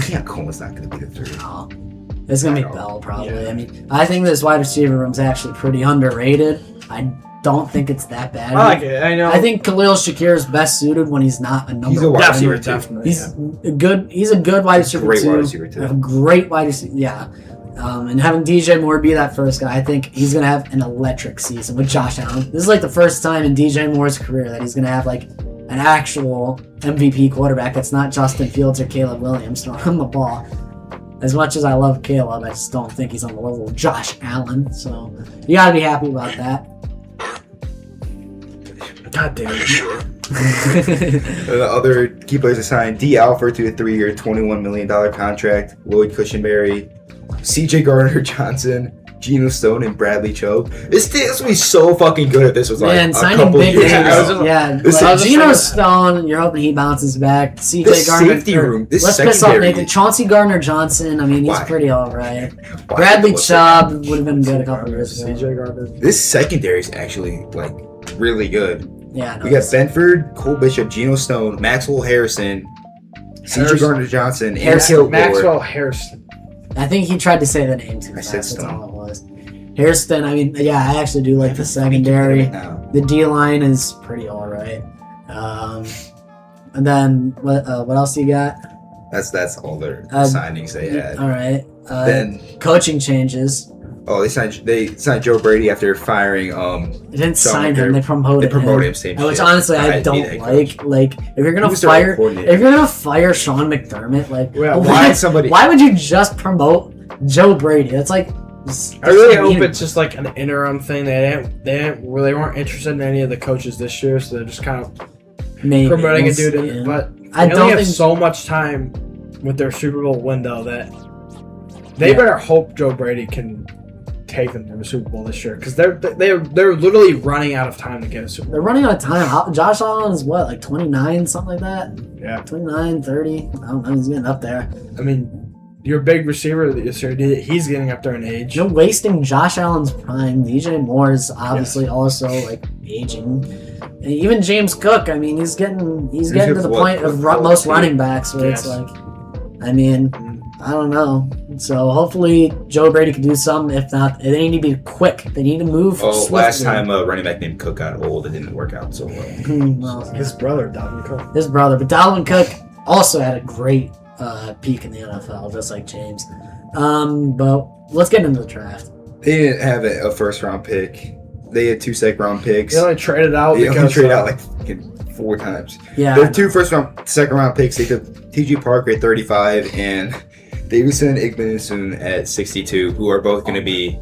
Keon Coleman's not going to be the 3. No. It's going to be Bell, probably. Yeah. I mean, I think this wide receiver room is actually pretty underrated. I don't think it's that bad. I like it. I know. I think Khalil Shakir is best suited when he's not a number 1. He's a wide receiver, definitely. He's a good wide receiver, great wide receiver, too. A great wide receiver, yeah. And having DJ Moore be that first guy, I think he's going to have an electric season with Josh Allen. This is the first time in DJ Moore's career that he's going to have an actual MVP quarterback that's not Justin Fields or Caleb Williams throwing him the ball. As much as I love Caleb, I just don't think he's on the level of Josh Allen. So you got to be happy about that. God damn it. The other key players assigned: D. Alford to a 3-year, $21 million contract. Lloyd Cushenberry, C.J. Gardner-Johnson, Geno Stone, and Bradley Chubb. This would be so fucking good if this was a couple years ago. Geno Stone, you're hoping he bounces back. C.J. Gardner. Safety room. Let's piss off Nathan. Chauncey Gardner-Johnson. I mean, he's pretty all right. Bradley Chubb would have been good a couple years ago. C.J. Gardner. This secondary is actually really good. Yeah, no, we got Benford, Cole Bishop, Geno Stone, Maxwell Harrison, C.J. Gardner-Johnson, and Kilgore. Maxwell Harrison. I think he tried to say the name too fast. That's all it was. Harrison, I mean, yeah, I actually do like the secondary. The D-line is pretty all right. And then, what else you got? That's all their signings they had. All right. Then coaching changes. Oh, they signed Joe Brady after firing. They didn't sign him. They promoted him. Same which honestly I don't like. If you're gonna fire Sean McDermott, why would you just promote Joe Brady? That's I really hope it's just an interim thing. They weren't interested in any of the coaches this year, so they're just kind of promoting a dude. But they only have so much time with their Super Bowl window that they better hope Joe Brady can take them to the Super Bowl this year, because they're literally running out of time to get a Super Bowl. They're running out of time. Josh Allen is 29, something like that? Yeah. 29, 30. I don't know. He's getting up there. I mean, your big receiver this year, he's getting up there in age. You're wasting Josh Allen's prime. DJ Moore is obviously also aging. And even James Cook, I mean, he's getting to the point of most running backs where it's I mean, I don't know. So hopefully Joe Brady can do something. If not, they need to be quick. They need to move. Last time a running back named Cook got old, it didn't work out so well. His brother, Dalvin Cook. But Dalvin Cook also had a great peak in the NFL, just like James. But let's get into the draft. They didn't have a first round pick. They had 2 second round picks. They only traded out. They only traded out like 4 times. Yeah. Their 2 second round picks. They took T.J. Parker at 35 and Davison Igbenson at 62, who are both going to be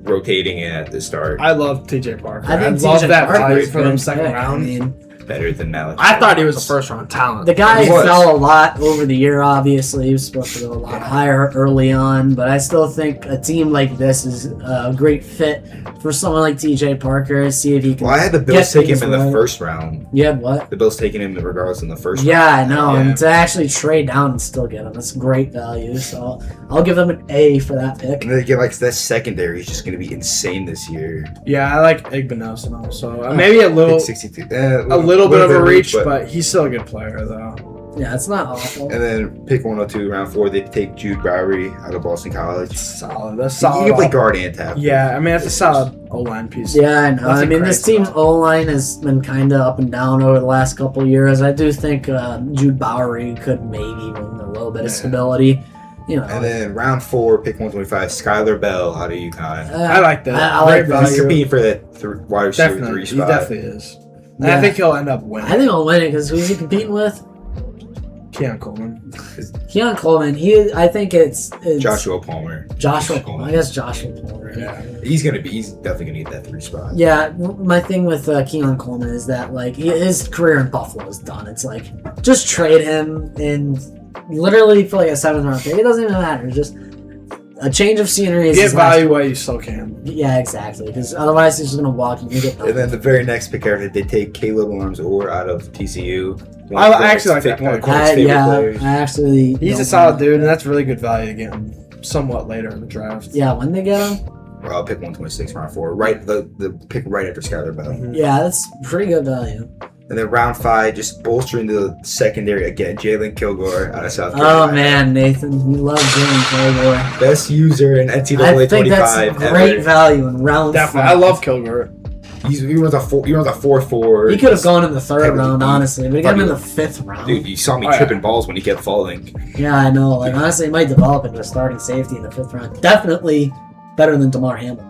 rotating in at the start. I love T.J. Parker. I think love TJ that Parker value is for them good second pick. round. I mean, Better than Malik. I thought he was a first round talent. the guy He was. fell a lot over the year, obviously. He was supposed to go a lot higher early on, but I still think a team like this is a great fit for someone like TJ Parker. See if he can. Well, I had the Bills take him in the first round. You had what? The Bills taking him regardless in the first Yeah, I round. know. Yeah. And to actually trade down and still get him, that's great value. So I'll give them an A for that pick. And then again, like that secondary is just going to be insane this year. Yeah, I like Igbenson also. Maybe a little, Pick 62. a little bit of a reach, but he's still a good player though. Yeah, it's not awful. And then pick 102, round 4, they take Jude Bowery out of Boston College. Solid. That's solid. He can play guard and tackle. Yeah, I mean that's a solid O-line piece. Yeah, I know. I Nothing mean, this crazy team's about it. O-line has been kind of up and down over the last couple of years. I do think Jude Bowery could maybe bring a little bit of stability. You know. And then round 4, pick 125, Skylar Bell out of UConn. I like that. I like Great that. He's value. competing for that wide receiver 3 Definitely, he spot. definitely is. And Yeah. I think he'll end up winning. I think I'll win it because who's he competing with? Keon Coleman. Keon Coleman. I think it's Joshua Palmer. Joshua Palmer. I guess Joshua Palmer. Yeah. He's definitely gonna need that 3 spot. Yeah, my thing with Keon Coleman is that like his career in Buffalo is done. It's like just trade him and literally for like a 7th round pick. It doesn't even matter. It's just a change of scenery. Get value while you still can. Yeah, exactly. Because otherwise, he's just gonna walk and you get. And then the very next pick after they take Caleb Arms-Orr out of TCU. I actually like that One of pick. Cole's favorite players. I actually. He's don't a solid mind. dude, and that's really good value to get him somewhat later in the draft. Yeah, when they get him. Well, I'll pick 126, round 4. Right, the pick right after Skylar Bell. Mhm. Yeah, that's pretty good value. And then round 5, just bolstering the secondary again. Jalen Kilgore out of South Carolina. Oh man, Nathan, you love Jalen Kilgore. Best user in I NCAA think 25 that's great ever. value in round. Definitely. 5. I love Kilgore. He was a 4-4. He could have gone in the 3rd Heavily round, beat. honestly. We got him in the 5th round. Dude, you saw me Oh, yeah. tripping balls when he kept falling. Yeah, I know. Like honestly, he might develop into a starting safety in the 5th round. Definitely better than DeMar Hamlin.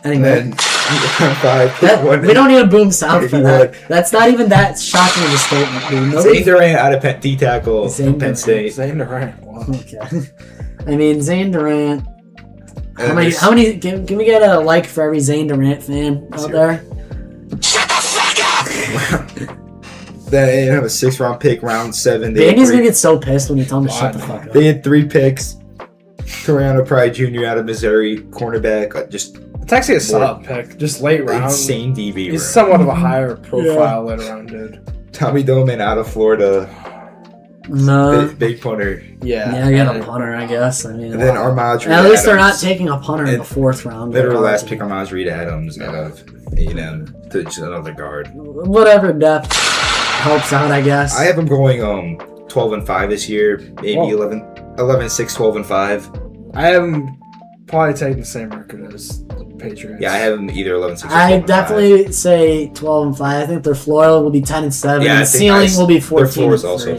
Anyway, And then round 5, pick that, one. we don't need a boom sound If for you that. would. That's not even that shocking of a statement, dude. Zane Nobody. Durant out of D tackle Zane from Penn Durant. State. Zane Durant. Wow. Okay. I mean, Zane Durant. How And many? there's- How many? Can we get a like for every Zane Durant fan out 0. there? Then they have a 6th round pick, round 7. They had Andy's gonna three- get so pissed when you tell him to Why shut the not? fuck up. They had 3 picks. Toriano Pride Jr. out of Missouri, cornerback, just It's actually a solid pick. Just late round. insane DB. He's round. somewhat of a higher profile later round dude. Tommy Doman out of Florida, No. big punter. Yeah. Yeah, I got a punter, I guess. I mean, And then Armaj Reed at least they're not Adams. taking a punter in the And 4th round. Literal Like, last pick, Armaj Reed Adams out of A&M to just another guard. Whatever depth helps out, I guess. I have him going 12-5 this year, maybe Whoa. 11-6, 12-5. I have him probably taking the same record as the Patriots. Yeah, I have him either 11-6 or 12-5. I definitely say 12-5. I think their floor will be 10-7. Yeah, and I the think ceiling will be 14. their floor is also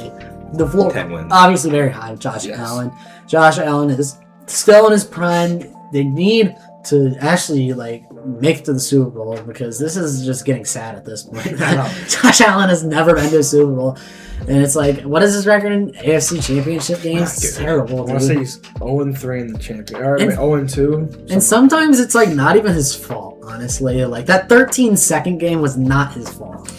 the floor 10 wins. obviously very high. Josh Yes. Allen. Josh Allen is still in his prime. They need to actually like make it to the Super Bowl because this is just getting sad at this point. I know. Josh Allen has never been to a Super Bowl, and it's like, what is his record in AFC Championship games? Not It's good. terrible. I want to Dude. say he's 0-3 in the champion. Or And- 0-2. And sometimes it's like not even his fault, honestly. Like that 13-second game was not his fault.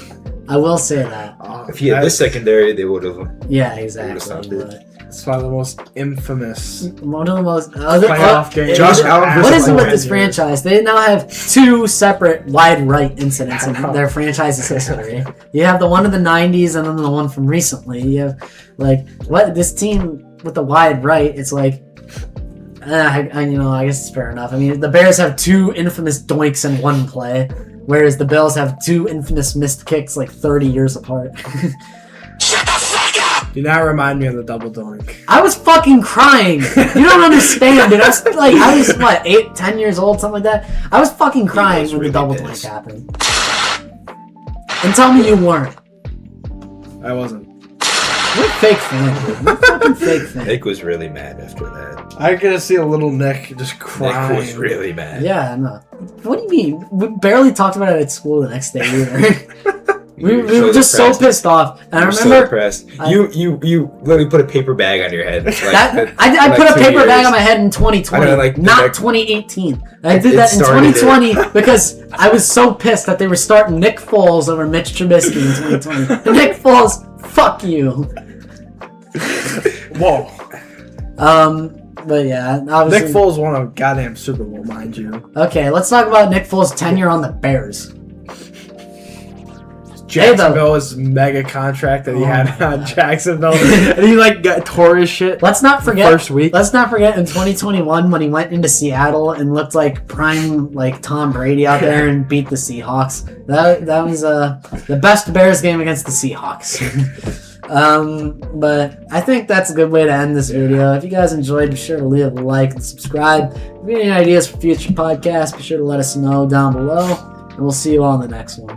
I will say that. If he had this secondary, they would have. Yeah, exactly. stopped it. But It's probably the most infamous one of the most playoff games. Josh Allen What versus is it with Logan. this franchise? They now have 2 separate wide right incidents in their franchise's history. You have the one in the 90s and then the one from recently. You have like what this team with the wide right. It's like. I guess it's fair enough. I mean, the Bears have 2 infamous doinks in one play, whereas the Bills have 2 infamous missed kicks like 30 years apart. Do not remind me of the double doink. I was fucking crying. You don't understand, dude. I was what, 8, 10 years old, something like that. I was fucking crying was when really the double pissed. doink happened. And tell me you weren't. I wasn't. fake fan, dude. You're a fucking fake fan. Nick was really mad after that. I could see a little Nick just crying. Nick was really mad. Yeah, no. What do you mean? We barely talked about it at school the next day either. we were just so pissed off. And I remember. So depressed. You literally put a paper bag on your head. Like, I put a paper bag on my head in 2020, not 2018. I did that in 2020 because I was so pissed that they were starting Nick Foles over Mitch Trubisky in 2020. Nick Foles, fuck you. Whoa. But yeah, obviously. Nick Foles won a goddamn Super Bowl, mind you. Okay, let's talk about Nick Foles' tenure on the Bears. Jacksonville is mega contract that he had on Jacksonville, and he tore his shit. Let's not forget first week. Let's not forget in 2021 when he went into Seattle and looked like prime Tom Brady out there and beat the Seahawks. That was the best Bears game against the Seahawks. But I think that's a good way to end this video. If you guys enjoyed, be sure to leave a like and subscribe. If you have any ideas for future podcasts, be sure to let us know down below, and we'll see you all in the next one.